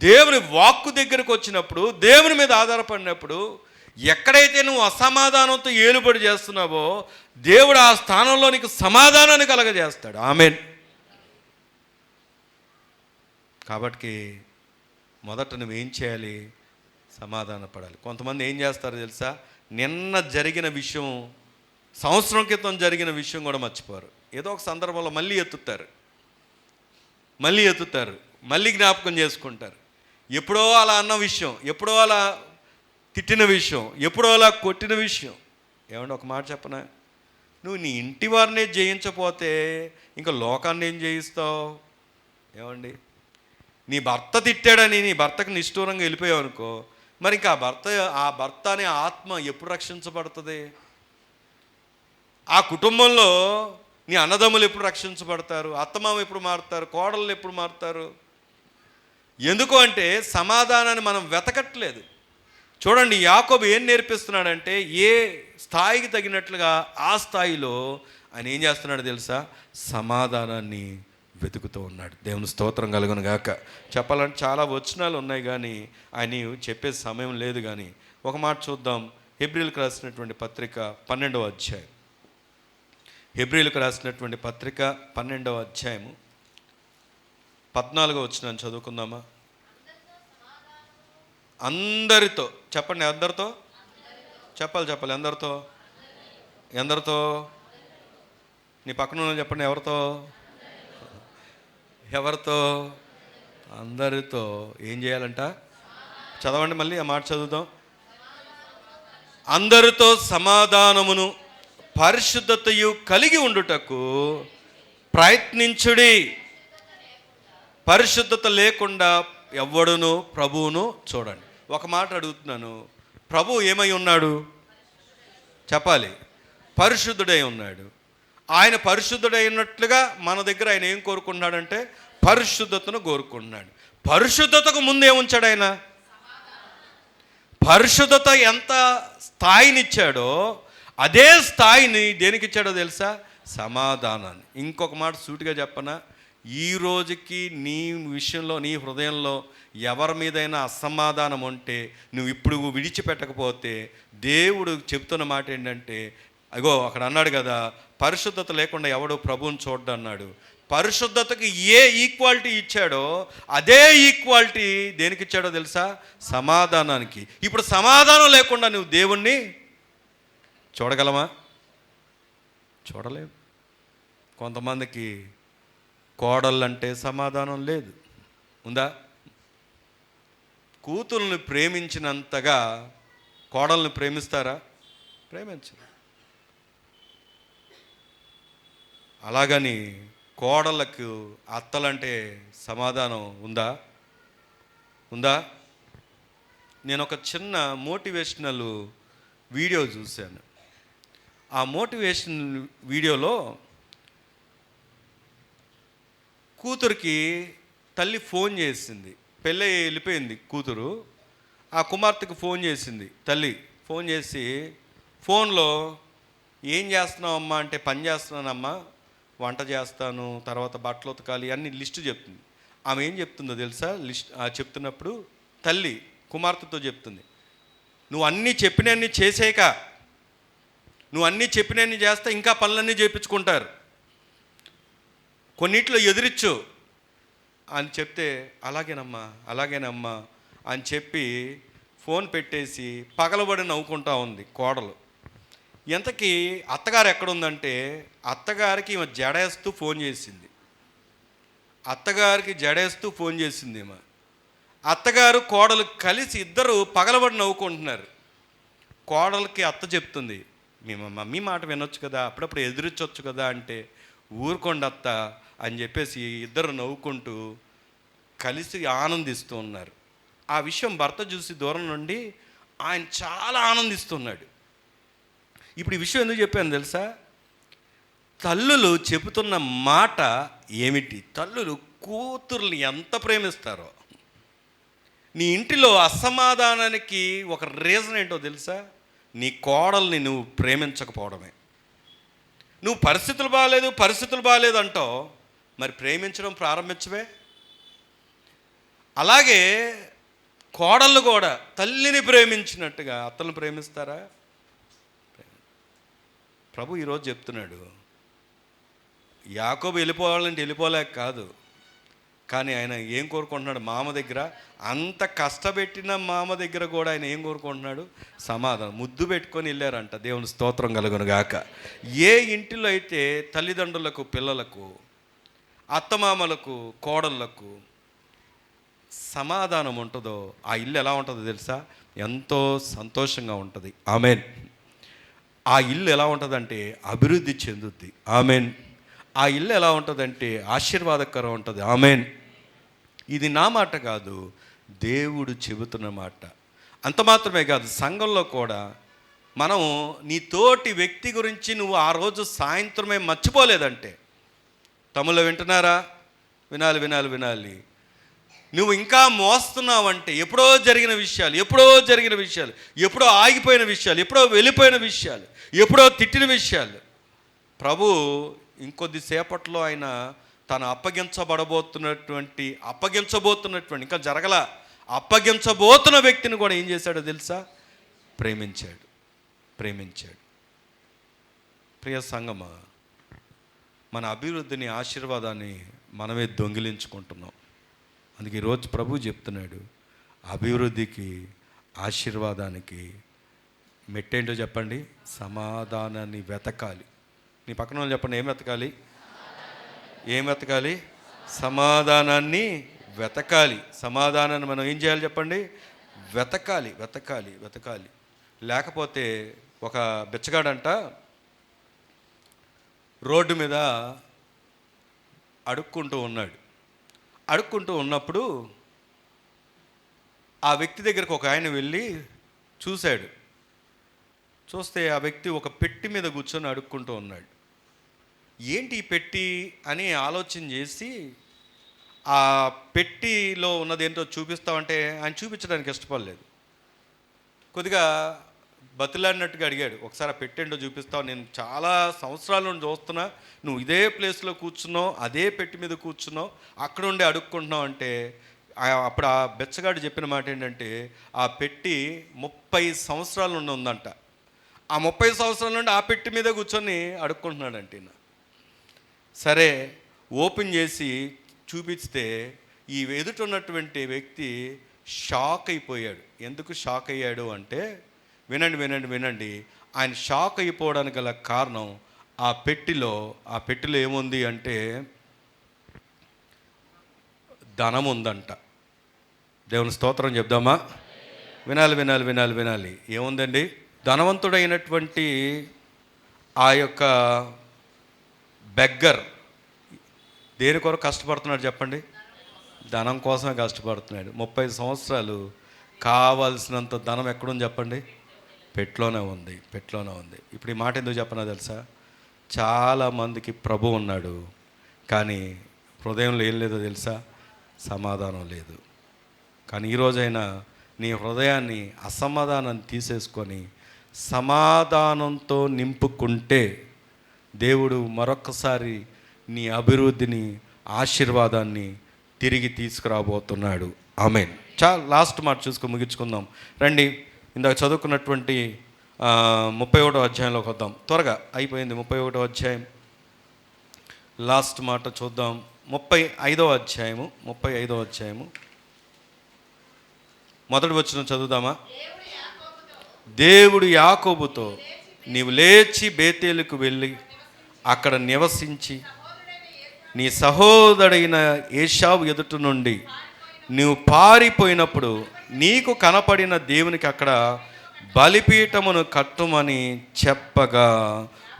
దేవుని వాక్కు దగ్గరకు వచ్చినప్పుడు, దేవుని మీద ఆధారపడినప్పుడు, ఎక్కడైతే నువ్వు అసమాధానంతో ఏలుబడి చేస్తున్నావో దేవుడు ఆ స్థానంలో నీకు సమాధానాన్ని కలగజేస్తాడు. ఆమేన్. కాబట్టి మొదట నువ్వేం చేయాలి? సమాధాన పడాలి. కొంతమంది ఏం చేస్తారో తెలుసా? నిన్న జరిగిన విషయం, సంవత్సరం క్రితం జరిగిన విషయం కూడా మర్చిపోరు. ఏదో ఒక సందర్భంలో మళ్ళీ ఎత్తుతారు, మళ్ళీ జ్ఞాపకం చేసుకుంటారు. ఎప్పుడో అలా అన్న విషయం, ఎప్పుడో అలా తిట్టిన విషయం, ఎప్పుడో అలా కొట్టిన విషయం. ఏమంటే ఒక మాట చెప్పనా? నువ్వు నీ ఇంటి వారినే జయించపోతే ఇంకా లోకాన్ని ఏం జయిస్తావు? ఏమండి, నీ భర్త తిట్టాడని నీ భర్తకు నిష్ఠూరంగా వెళ్ళిపోయావు అనుకో, మరి ఇంకా ఆ భర్త అనే ఆత్మ ఎప్పుడు రక్షించబడుతుంది? ఆ కుటుంబంలో నీ అన్నదమ్ములు ఎప్పుడు రక్షించబడతారు? అత్తమామ ఎప్పుడు మారుతారు? కోడళ్ళు ఎప్పుడు మారుతారు? ఎందుకు అంటే సమాధానాన్ని మనం వెతకట్లేదు. చూడండి, యాకోబు ఏం నేర్పిస్తున్నాడంటే ఏ స్థాయికి తగినట్లుగా ఆ స్థాయిలో ఆయన ఏం చేస్తున్నాడు తెలుసా? సమాధానాన్ని వెతుకుతూ ఉన్నాడు. దేవుని స్తోత్రం కలుగును గాక. చెప్పాలంటే చాలా వచనాలు ఉన్నాయి కానీ ఆయన చెప్పే సమయం లేదు. కానీ ఒక మాట చూద్దాం. హెబ్రీయులకు రాసినటువంటి పత్రిక 12వ అధ్యాయం. హెబ్రీయులకు రాసినటువంటి పత్రిక 12వ అధ్యాయము 14వ వచనం చదువుకుందామా? అందరితో చెప్పండి. అందరితో చెప్పాలి. ఎందరితో? నీ పక్కన చెప్పండి. ఎవరితో? అందరితో. ఏం చేయాలంట? చదవండి, మళ్ళీ ఆ మాట చదువుదాం. అందరితో సమాధానమును పరిశుద్ధతయు కలిగి ఉండుటకు ప్రయత్నించుడి. పరిశుద్ధత లేకుండా ఎవ్వడును ప్రభువును చూడండి. ఒక మాట అడుగుతున్నాను, ప్రభు ఏమై ఉన్నాడు? చెప్పాలి. పరిశుద్ధుడై ఉన్నాడు. ఆయన పరిశుద్ధుడైనట్లుగా మన దగ్గర ఆయన ఏం కోరుకుంటున్నాడంటే పరిశుద్ధతను కోరుకుంటున్నాడు. పరిశుద్ధతకు ముందే ఉంచాడు ఆయన. పరిశుద్ధత ఎంత స్థాయినిచ్చాడో అదే స్థాయిని దేనికి ఇచ్చాడో తెలుసా? సమాధానాన్ని. ఇంకొక మాట సూటిగా చెప్పనా? ఈ రోజుకి నీ విషయంలో, నీ హృదయంలో ఎవరి మీదైనా అసమాధానం ఉంటే నువ్వు ఇప్పుడు విడిచిపెట్టకపోతే దేవుడు చెప్తున్న మాట ఏంటంటే, అగో అక్కడ అన్నాడు కదా, పరిశుద్ధత లేకుండా ఎవడు ప్రభువుని చూడ్డు అన్నాడు. పరిశుద్ధతకి ఏ ఈక్వాలిటీ ఇచ్చాడో అదే ఈక్వాలిటీ దేనికి ఇచ్చాడో తెలుసా? సమాధానానికి. ఇప్పుడు సమాధానం లేకుండా నువ్వు దేవుణ్ణి చూడగలమా? చూడలేవు. కొంతమందికి కోడళ్ళంటే సమాధానం లేదు. ఉందా? కూతుర్ని ప్రేమించినంతగా కోడల్ని ప్రేమిస్తారా? ప్రేమించరు. అలాగని కోడళ్ళకు అత్తలంటే సమాధానం ఉందా? నేను ఒక చిన్న మోటివేషనల్ వీడియో చూశాను. ఆ మోటివేషనల్ వీడియోలో కూతురికి తల్లి ఫోన్ చేసింది. పెళ్ళి వెళ్ళిపోయింది కూతురు. ఆ కుమార్తెకు ఫోన్ చేసింది తల్లి. ఫోన్ చేసి ఫోన్లో ఏం చేస్తున్నావు అమ్మా అంటే, పని చేస్తున్నానమ్మా, వంట చేస్తాను, తర్వాత బట్టలు ఉతకాలి అన్ని లిస్టు చెప్తుంది. ఆమె ఏం చెప్తుందో తెలుసా? చెప్తున్నప్పుడు తల్లి కుమార్తెతో చెప్తుంది, నువ్వు అన్నీ చెప్పినన్ని చేసేక, నువ్వు అన్నీ చెప్పినన్ని చేస్తే ఇంకా పనులన్నీ చేయించుకుంటారు, కొన్నిట్లో ఎదిరిచ్చు అని చెప్తే అలాగేనమ్మా అని చెప్పి ఫోన్ పెట్టేసి పగలబడి నవ్వుకుంటా ఉంది కోడలు. ఇంతకీ అత్తగారు ఎక్కడుందంటే, అత్తగారికి ఈమె జడేస్తూ ఫోన్ చేసింది. అత్తగారికి జడేస్తూ ఫోన్ చేసింది ఈమె. అత్తగారు కోడలు కలిసి ఇద్దరు పగలబడి నవ్వుకుంటున్నారు. కోడలికి అత్త చెప్తుంది, మీ మమ్మీ మాట వినొచ్చు కదా, అప్పుడప్పుడు ఎదురించవచ్చు కదా అంటే, ఊరుకోండి అత్త అని చెప్పేసి ఇద్దరు నవ్వుకుంటూ కలిసి ఆనందిస్తూ ఉన్నారు. ఆ విషయం భర్త చూసి దూరం నుండి ఆయన చాలా ఆనందిస్తున్నాడు. ఇప్పుడు ఈ విషయం ఎందుకు చెప్పాను తెలుసా? తల్లులు చెబుతున్న మాట ఏమిటి? తల్లులు కూతుర్ని ఎంత ప్రేమిస్తారో. నీ ఇంటిలో అసమాధానానికి ఒక రీజన్ ఏంటో తెలుసా? నీ కోడల్ని నువ్వు ప్రేమించకపోవడమే. నువ్వు పరిస్థితులు బాగాలేదు అంటావు, మరి ప్రేమించడం ప్రారంభించవే. అలాగే కోడళ్ళు కూడా తల్లిని ప్రేమించినట్టుగా అత్తలను ప్రేమిస్తారా? ప్రభు ఈరోజు చెప్తున్నాడు, యాకోబు వెళ్ళిపోవాలంటే వెళ్ళిపోలేక కాదు, కానీ ఆయన ఏం కోరుకుంటున్నాడు? మామ దగ్గర అంత కష్టపెట్టిన మామ దగ్గర కూడా ఆయన ఏం కోరుకుంటున్నాడు? సమాధానం. ముద్దు పెట్టుకొని వెళ్ళారంట. దేవుని స్తోత్రం కలుగును గాక. ఏ ఇంటిలో అయితే తల్లిదండ్రులకు, పిల్లలకు, అత్తమామలకు, కోడళ్ళకు సమాధానం ఉంటుందో ఆ ఇల్లు ఎలా ఉంటుందో తెలుసా? ఎంతో సంతోషంగా ఉంటుంది. ఆమెన్. ఆ ఇల్లు ఎలా ఉంటుందంటే అభివృద్ధి చెందుద్ది. ఆమెన్. ఆ ఇల్లు ఎలా ఉంటుందంటే ఆశీర్వాదకరం ఉంటుంది. ఆమెన్. ఇది నా మాట కాదు, దేవుడు చెబుతున్న మాట. అంత మాత్రమే కాదు, సంఘంలో కూడా మనం నీ తోటి వ్యక్తి గురించి నువ్వు ఆ రోజు సాయంత్రమే మర్చిపోలేదంటే, తమ్ముళ్ళు వింటున్నారా? వినాలి. నువ్వు ఇంకా మోస్తున్నావంటే ఎప్పుడో జరిగిన విషయాలు, ఎప్పుడో ఆగిపోయిన విషయాలు, ఎప్పుడో వెళ్ళిపోయిన విషయాలు, ఎప్పుడో తిట్టిన విషయాలు, ప్రభు ఇంకొద్దిసేపట్లో ఆయన తను అప్పగించబోతున్నటువంటి ఇంకా అప్పగించబోతున్న వ్యక్తిని కూడా ఏం చేశాడో తెలుసా? ప్రేమించాడు. ప్రియ సంగమా, మన అభివృద్ధిని, ఆశీర్వాదాన్ని మనమే దొంగిలించుకుంటున్నాం. అందుకే ఈరోజు ప్రభు చెప్తున్నాడు, అభివృద్ధికి, ఆశీర్వాదానికి మెట్టేంటో చెప్పండి? సమాధానాన్ని వెతకాలి. నీ పక్కన వాళ్ళు చెప్పండి, ఏం వెతకాలి? సమాధానాన్ని వెతకాలి. సమాధానాన్ని మనం ఏం చేయాలి చెప్పండి? వెతకాలి. లేకపోతే ఒక బిచ్చగాడంట రోడ్డు మీద అడుక్కుంటూ ఉన్నప్పుడు ఆ వ్యక్తి దగ్గరకు ఒక ఆయన వెళ్ళి చూస్తే ఆ వ్యక్తి ఒక పెట్టి మీద కూర్చొని అడుక్కుంటూ ఉన్నాడు. ఏంటి ఈ పెట్టి అని ఆలోచన చేసి ఆ పెట్టిలో ఉన్నది ఏంటో చూపిస్తామంటే ఆయన చూపించడానికి ఇష్టపడలేదు. కొద్దిగా బతిలాడినట్టుగా అడిగాడు, ఒకసారి ఆ పెట్టేంటో చూపిస్తావు, నేను చాలా సంవత్సరాల నుండి చూస్తున్నా, నువ్వు ఇదే ప్లేస్లో కూర్చున్నావు, అదే పెట్టి మీద కూర్చున్నావు, అక్కడ ఉండి అడుక్కుంటున్నావు అంటే, అప్పుడు ఆ బెచ్చగాడు చెప్పిన మాట ఏంటంటే, ఆ పెట్టి 30 సంవత్సరాల నుండి ఉందంట. ఆ 30 సంవత్సరాల నుండి ఆ పెట్టి మీద కూర్చొని అడుక్కుంటున్నాడంటే. సరే ఓపెన్ చేసి చూపిస్తే ఈ ఎదుటున్నటువంటి వ్యక్తి షాక్ అయిపోయాడు. ఎందుకు షాక్ అయ్యాడు అంటే, వినండి, ఆయన షాక్ అయిపోవడానికి గల కారణం ఆ పెట్టిలో ఏముంది అంటే ధనం ఉందంట. దేవుని స్తోత్రం చెప్దామా? వినాలి. ఏముందండి? ధనవంతుడైనటువంటి ఆ యొక్క బెగ్గర్ దేని కొరకు కష్టపడుతున్నాడు చెప్పండి? ధనం కోసమే కష్టపడుతున్నాడు. 30 సంవత్సరాలు కావాల్సినంత ధనం ఎక్కడుంది చెప్పండి? పెట్లోనే ఉంది. ఇప్పుడు ఈ మాట ఎందుకు చెప్పనా తెలుసా? చాలామందికి ప్రభు ఉన్నాడు, కానీ హృదయంలో ఏం లేదో తెలుసా? సమాధానం లేదు. కానీ ఈరోజైనా నీ హృదయాన్ని, అసమాధానాన్ని తీసేసుకొని సమాధానంతో నింపుకుంటే దేవుడు మరొకసారి నీ అభివృద్ధిని, ఆశీర్వాదాన్ని తిరిగి తీసుకురాబోతున్నాడు. ఆమేన్. లాస్ట్ మాట చూసుకొని ముగించుకుందాం రండి. ఇందాక చదువుకున్నటువంటి 31వ అధ్యాయంలోకి వద్దాం. త్వరగా అయిపోయింది 31వ అధ్యాయం. లాస్ట్ మాట చూద్దాం. 35వ అధ్యాయము మొదటి వచనం చదువుదామా? దేవుడు యాకోబుతో నీవు లేచి బేతేలుకు వెళ్ళి అక్కడ నివసించి నీ సహోదరుడైన ఏశావు ఎదుట నుండి నీవు పారిపోయినప్పుడు నీకు కనపడిన దేవునికి అక్కడ బలిపీఠమును కట్టుమని చెప్పగా,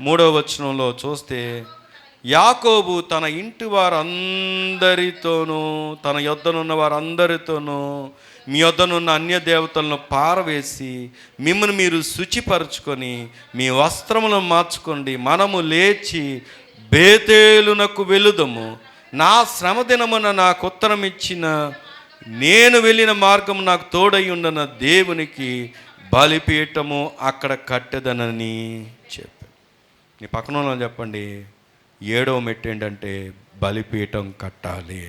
3వ వచనంలో చూస్తే, యాకోబు తన ఇంటి వారందరితోనూ తన యొద్దనున్న వారందరితోనూ మీ యొద్దనున్న అన్య దేవతలను పారవేసి మిమ్మల్ని మీరు శుచిపరచుకొని మీ వస్త్రములను మార్చుకోండి, మనము లేచి బేతేలునకు వెలుదము. నా శ్రమ దినమున నాకు ఉత్తరం ఇచ్చిన నేను వెళ్ళిన మార్గం నాకు తోడై ఉన్న దేవునికి బలిపీఠము అక్కడ కట్టెదనని చెప్పాను. నీ పక్కన వాళ్ళని చెప్పండి, 7వ మెట్టు ఏంటంటే బలిపీఠం కట్టాలి.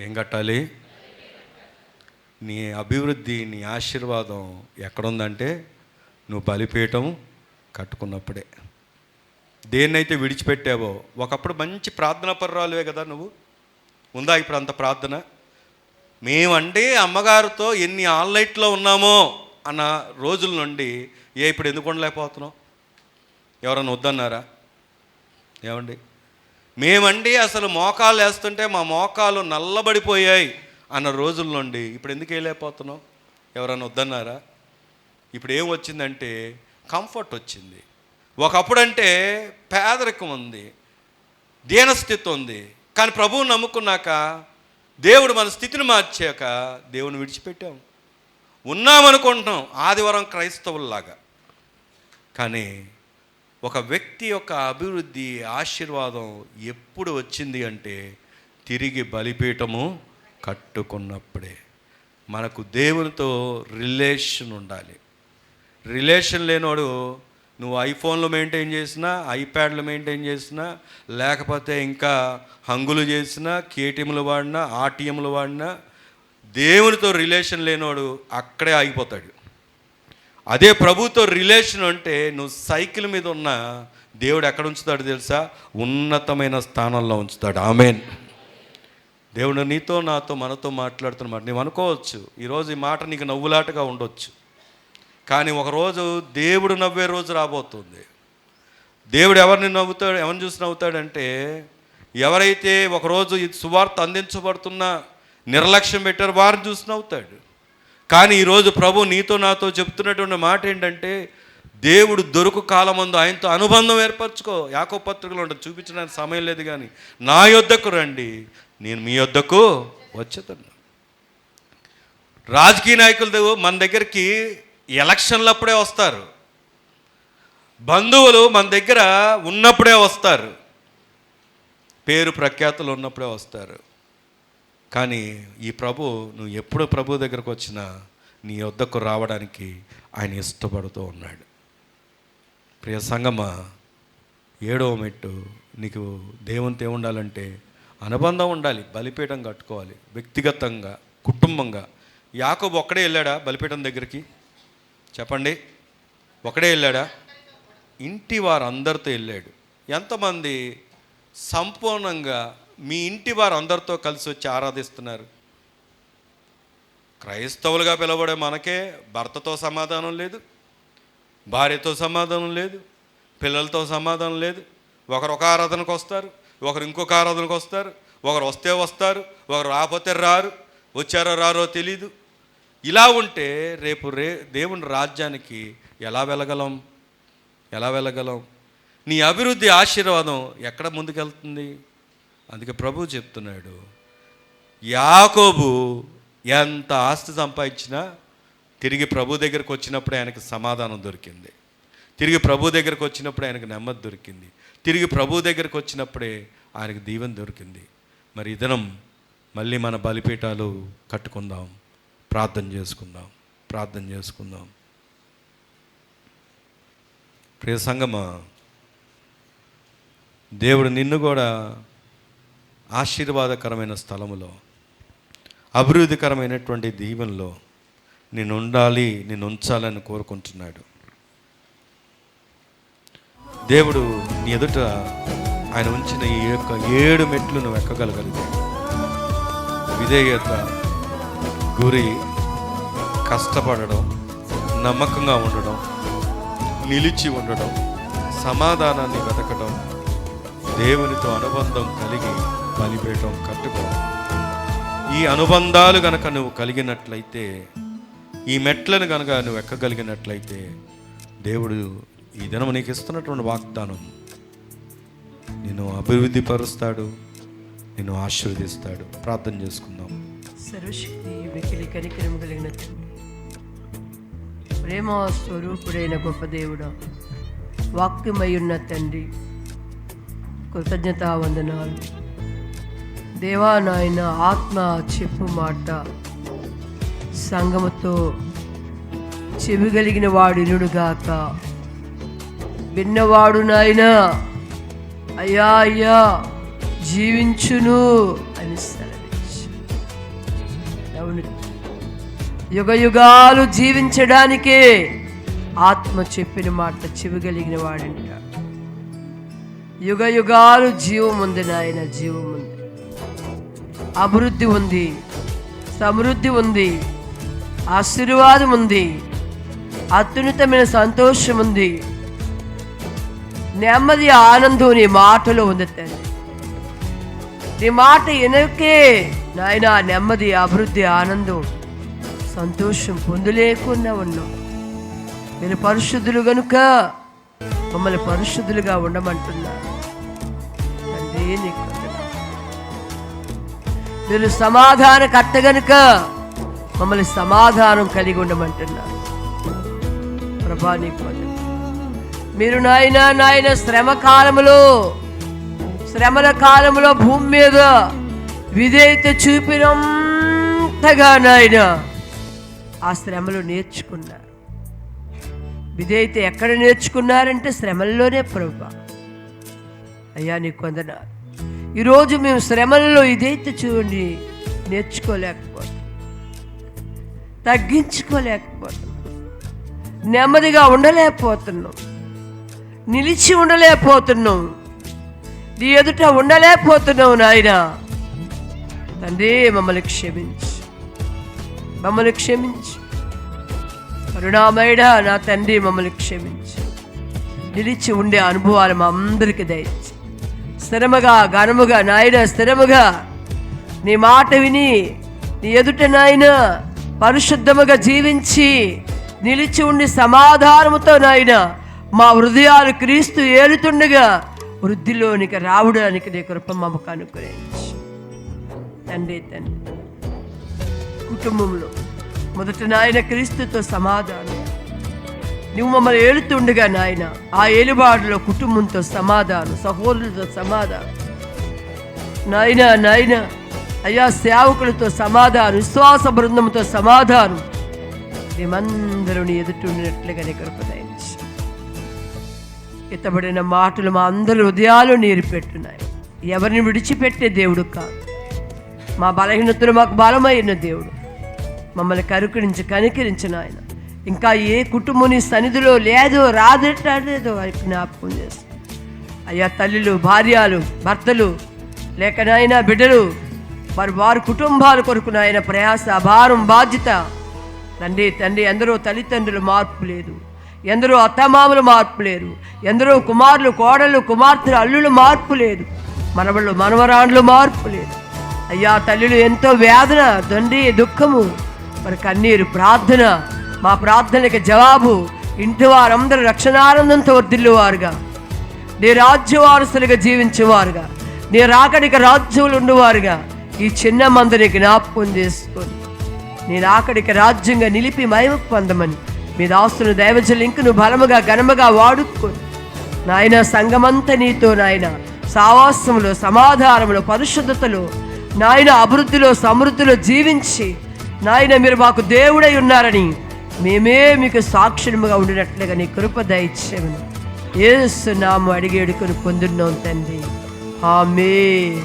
ఏం కట్టాలి? నీ అభివృద్ధి, నీ ఆశీర్వాదం ఎక్కడుందంటే నువ్వు బలిపీఠం కట్టుకున్నప్పుడే. దేన్నైతే విడిచిపెట్టావో, ఒకప్పుడు మంచి ప్రార్థన పర్రాలువే కదా నువ్వు, ఉందా ఇప్పుడు అంత ప్రార్థన? మేమంటే అమ్మగారితో ఎన్ని ఆన్లైట్లో ఉన్నామో అన్న రోజుల నుండి ఇప్పుడు ఎందుకు ఉండలేకపోతున్నాం? ఎవరన్నా వద్దన్నారా? ఏమండి, మేమండి అసలు మోకాలు వేస్తుంటే మా మోకాలు నల్లబడిపోయాయి అన్న రోజుల నుండి ఇప్పుడు ఎందుకు వేయలేకపోతున్నాం? ఎవరన్నా వద్దన్నారా? ఇప్పుడు ఏం వచ్చిందంటే కంఫర్ట్ వచ్చింది. ఒకప్పుడంటే పేదరికం ఉంది, దీనస్థితి ఉంది. కానీ ప్రభువు నమ్ముకున్నాక, దేవుడు మన స్థితిని మార్చాక దేవుని విడిచిపెట్టాం. ఉన్నామనుకుంటున్నాం ఆదివారం క్రైస్తవుల్లాగా. కానీ ఒక వ్యక్తి యొక్క అభివృద్ధి, ఆశీర్వాదం ఎప్పుడు వచ్చింది అంటే తిరిగి బలిపీఠము కట్టుకున్నప్పుడే. మనకు దేవునితో రిలేషన్ ఉండాలి. రిలేషన్ లేనోడు నువ్వు ఐఫోన్లు మెయింటైన్ చేసినా, ఐప్యాడ్లు మెయింటైన్ చేసినా, లేకపోతే ఇంకా హంగులు చేసినా, కేటీఎంలు వాడినా, ఆర్టీఎంలు వాడినా, దేవునితో రిలేషన్ లేనోడు అక్కడే ఆగిపోతాడు. అదే ప్రభుతో రిలేషన్ అంటే నువ్వు సైకిల్ మీద ఉన్న దేవుడు ఎక్కడ ఉంచుతాడు తెలుసా? ఉన్నతమైన స్థానంలో ఉంచుతాడు. ఆమేన్. దేవుడు నీతో నాతో మనతో మాట్లాడుతున్నమాట నువ్వు అనుకోవచ్చు, ఈరోజు ఈ మాట నీకు నవ్వులాటగా ఉండొచ్చు. కానీ ఒకరోజు దేవుడు నవ్వే రోజు రాబోతుంది. దేవుడు ఎవరిని చూసి నవ్వుతాడంటే, ఎవరైతే ఒకరోజు ఈ సువార్త అందించబడుతున్నా నిర్లక్ష్యం పెట్టారో వారిని చూసి నవ్వుతాడు. కానీ ఈరోజు ప్రభు నీతో నాతో చెప్తున్నటువంటి మాట ఏంటంటే, దేవుడు దొరుకు కాలమందు ఆయనతో అనుబంధం ఏర్పరచుకో. యాకోబు పత్రికలో ఉంటుంది, చూపించడానికి సమయం లేదు. కానీ నా యొద్దకు రండి, నేను మీ యొద్దకు వచ్చేదను. రాజకీయ నాయకులు మన దగ్గరికి ఎలక్షన్లప్పుడే వస్తారు, బంధువులు మన దగ్గర ఉన్నప్పుడే వస్తారు, పేరు ప్రఖ్యాతులు ఉన్నప్పుడే వస్తారు. కానీ ఈ ప్రభు, నువ్వు ఎప్పుడు ప్రభు దగ్గరకు వచ్చినా నీ వద్దకు రావడానికి ఆయన ఇష్టపడుతూ ఉన్నాడు. ప్రియ సంగమా, 7వ మెట్టు నీకు దేవునితో ఏముండాలంటే అనుబంధం ఉండాలి. బలిపీఠం కట్టుకోవాలి, వ్యక్తిగతంగా, కుటుంబంగా. యాకోబు ఒక్కడే వెళ్ళాడా బలిపీఠం దగ్గరికి? చెప్పండి, ఒకడే వెళ్ళాడా? ఇంటి వారందరితో వెళ్ళాడు. ఎంతమంది సంపూర్ణంగా మీ ఇంటి వారందరితో కలిసి వచ్చి ఆరాధిస్తున్నారు? క్రైస్తవులుగా పిలవడే మనకే భర్తతో సమాధానం లేదు, భార్యతో సమాధానం లేదు, పిల్లలతో సమాధానం లేదు. ఒకరు ఒక ఆరాధనకు వస్తారు, ఒకరు ఇంకొక ఆరాధనకు వస్తారు, ఒకరు వస్తే వస్తారు, ఒకరు రాకపోతే రారు, వచ్చారో రారో తెలీదు. ఇలా ఉంటే రేపు దేవుని రాజ్యానికి ఎలా వెళ్ళగలం? నీ అభివృద్ధి, ఆశీర్వాదం ఎక్కడ ముందుకెళ్తుంది? అందుకే ప్రభు చెప్తున్నాడు, యాకోబు ఎంత ఆస్తి సంపాదించినా తిరిగి ప్రభు దగ్గరకు వచ్చినప్పుడే ఆయనకు సమాధానం దొరికింది, తిరిగి ప్రభు దగ్గరకు వచ్చినప్పుడే ఆయనకు నెమ్మది దొరికింది, తిరిగి ప్రభు దగ్గరకు వచ్చినప్పుడే ఆయనకు దీవెన దొరికింది. మరి ఈ దినం మళ్ళీ మన బలిపీఠాలు కట్టుకుందాం, ప్రార్థన చేసుకుందాం. ప్రియ సంగమా, దేవుడు నిన్ను కూడా ఆశీర్వాదకరమైన స్థలములో, అభివృద్ధికరమైనటువంటి దీవెనలో నేను ఉంచాలని కోరుకుంటున్నాడు. దేవుడు నీ ఎదుట ఆయన ఉంచిన ఈ యొక్క 7 మెట్లు నువ్వు ఎక్కగలగలిగే విధేయత, గురి, కష్టపడడం, నమ్మకంగా ఉండడం, నిలిచి ఉండడం, సమాధానాన్ని వెతకడం, దేవునితో అనుబంధం కలిగి బలిపీఠం కట్టుకోవడం. ఈ అనుబంధాలు గనక నువ్వు కలిగినట్లయితే, ఈ మెట్లను కనుక నువ్వు ఎక్కగలిగినట్లయితే, దేవుడు ఈ దినం నీకు ఇస్తున్నటువంటి వాగ్దానం నిన్ను అభివృద్ధి పరుస్తాడు, నిన్ను ఆశీర్వదిస్తాడు. ప్రార్థన చేసుకుందాం. సర్వశక్తి మిక్కిలి కనికరం కలిగిన తండ్రి, ప్రేమ స్వరూపుడైన గొప్ప దేవుడా, వాక్యమై ఉన్న తండ్రి, కృతజ్ఞతా వందనాలు దేవా. నాయన ఆత్మ చెప్పు మాట సంగముతో చెవిగలిగిన వాడినుడుగాక, విన్నవాడు నాయన అయ్యా అయ్యా జీవించును అని సెలవించు. అవును, యుగ యుగాలు జీవించడానికే ఆత్మ చెప్పిన మాట చెవిగలిగిన వాడంటాడు. యుగ యుగాలు జీవం ఉంది నాయన, జీవం ఉంది, అభివృద్ధి ఉంది, సమృద్ధి ఉంది, ఆశీర్వాదం ఉంది, అత్యున్నతమైన సంతోషం ఉంది, నెమ్మది ఆనందం నీ మాటలో ఉంది తండ్రి. నీ మాట వెనకే నాయన నెమ్మది, అభివృద్ధి, ఆనందం, సంతోషం పొందులేకుండా ఉన్నాం. మీరు పరిశుద్ధులు గనుక మమ్మల్ని పరిశుద్ధులుగా ఉండమంటున్నారు తండ్రి. నీకు మీరు సమాధానకర్త గనుక మమ్మల్ని సమాధానం కలిగి ఉండమంటున్నారు ప్రభా. నీకు మీరు నాయన శ్రమ కాలంలో భూమి మీద విధేయత చూపినంతగా నాయన ఆ శ్రమలు నేర్చుకున్నారు. విధేయత ఎక్కడ నేర్చుకున్నారంటే శ్రమల్లోనే ప్రభా. అయ్యా నీకు వందనాలు. ఈరోజు మేము శ్రమలలో విధేయత చూడండి నేర్చుకోలేకపోతున్నాం, తగ్గించుకోలేకపోతున్నాం, నెమ్మదిగా ఉండలేకపోతున్నాం, నిలిచి ఉండలేకపోతున్నాం, నీ ఎదుట ఉండలేకపోతున్నావు నాయన. తండ్రి మమ్మల్ని క్షమించు, మమ్మల్ని క్షమించు కరుణామయుడా నా తండ్రి, మమ్మల్ని క్షమించు. నిలిచి ఉండే అనుభవాలు మా అందరికీ దయచేసి స్థిరముగా ఘనముగా నాయన, స్థిరముగా నీ మాట విని నీ ఎదుట నాయన పరిశుద్ధముగా జీవించి నిలిచి ఉండి సమాధానముతో నాయన మా హృదయాలు క్రీస్తు ఏలుతుండగా వృద్ధిలోనికి రావడానికి నీ కృప మమ్మకు అనుగ్రహించు తండ్రి. కుటుంబంలో మొదట నాయన క్రీస్తుతో సమాధానం, నువ్వు మమ్మల్ని ఏలుతుండగా నాయన ఆ ఏలుబాటులో కుటుంబంతో సమాధానం, సహోదరులతో సమాధానం నాయన అయ్యా, సేవకులతో సమాధానం, విశ్వాస బృందంతో సమాధానం, మేమందరూ నీ ఎదుటిన్నట్లుగా నీ కృప దయచేసి ఎత్తబడిన మాటలు మా అందరి హృదయాలు నీరుపెట్టున్నాయి. ఎవరిని విడిచిపెట్టే దేవుడు కాదు, మా బలహీనతలు మాకు బలమైన దేవుడు. మమ్మల్ని కనికరించిన ఆయన ఇంకా ఏ కుటుంబం నీ సన్నిధిలో లేదో రాదేదో జ్ఞాపకం చేస్తాం. అయ్యా తల్లులు, భార్యలు, భర్తలు లేక నాయన బిడ్డలు వారి కుటుంబాల కొరకు నాయన ప్రయాస, భారం, బాధ్యత తండ్రి ఎందరో తల్లిదండ్రులు మార్పు లేదు, ఎందరో అత్తమామలు మార్పు లేరు, ఎందరో కుమారులు, కోడళ్ళు, కుమార్తెలు, అల్లులు మార్పు లేదు, మనవళ్ళు, మనవరాండ్లు మార్పు లేదు. అయ్యా తల్లులు ఎంతో వేదన, తండ్రి దుఃఖము, మరి కన్నీరు, ప్రార్థన, మా ప్రార్థనకి జవాబు, ఇంటి వారందరూ రక్షణానందంతో వర్ధిల్లువారుగా, నీ రాజ్యవారసులుగా జీవించేవారుగా, నీ రాకడికి రాజ్యములు ఉండేవారుగా ఈ చిన్న మందిని జ్ఞాపకం చేసుకొని నీ రాకడికి రాజ్యంగా నిలిపి మహిమ పొందమని మీ దాసును దైవజనులు ఇంక నువ్వు బలముగా ఘనముగా వాడుకొని నాయన సంఘమంతా నీతో నాయన సావాసములో, సమాధానంలో, పరిశుద్ధతలో నాయన అభివృద్ధిలో, సమృద్ధిలో జీవించి నాయన మీరు మాకు దేవుడై ఉన్నారని మేమే మీకు సాక్షిముగా ఉండినట్లుగా నీ కృప దయచేయమని యేసు నామమున అడిగి వేడుకొని పొందున్నాం తండ్రి. ఆమేన్.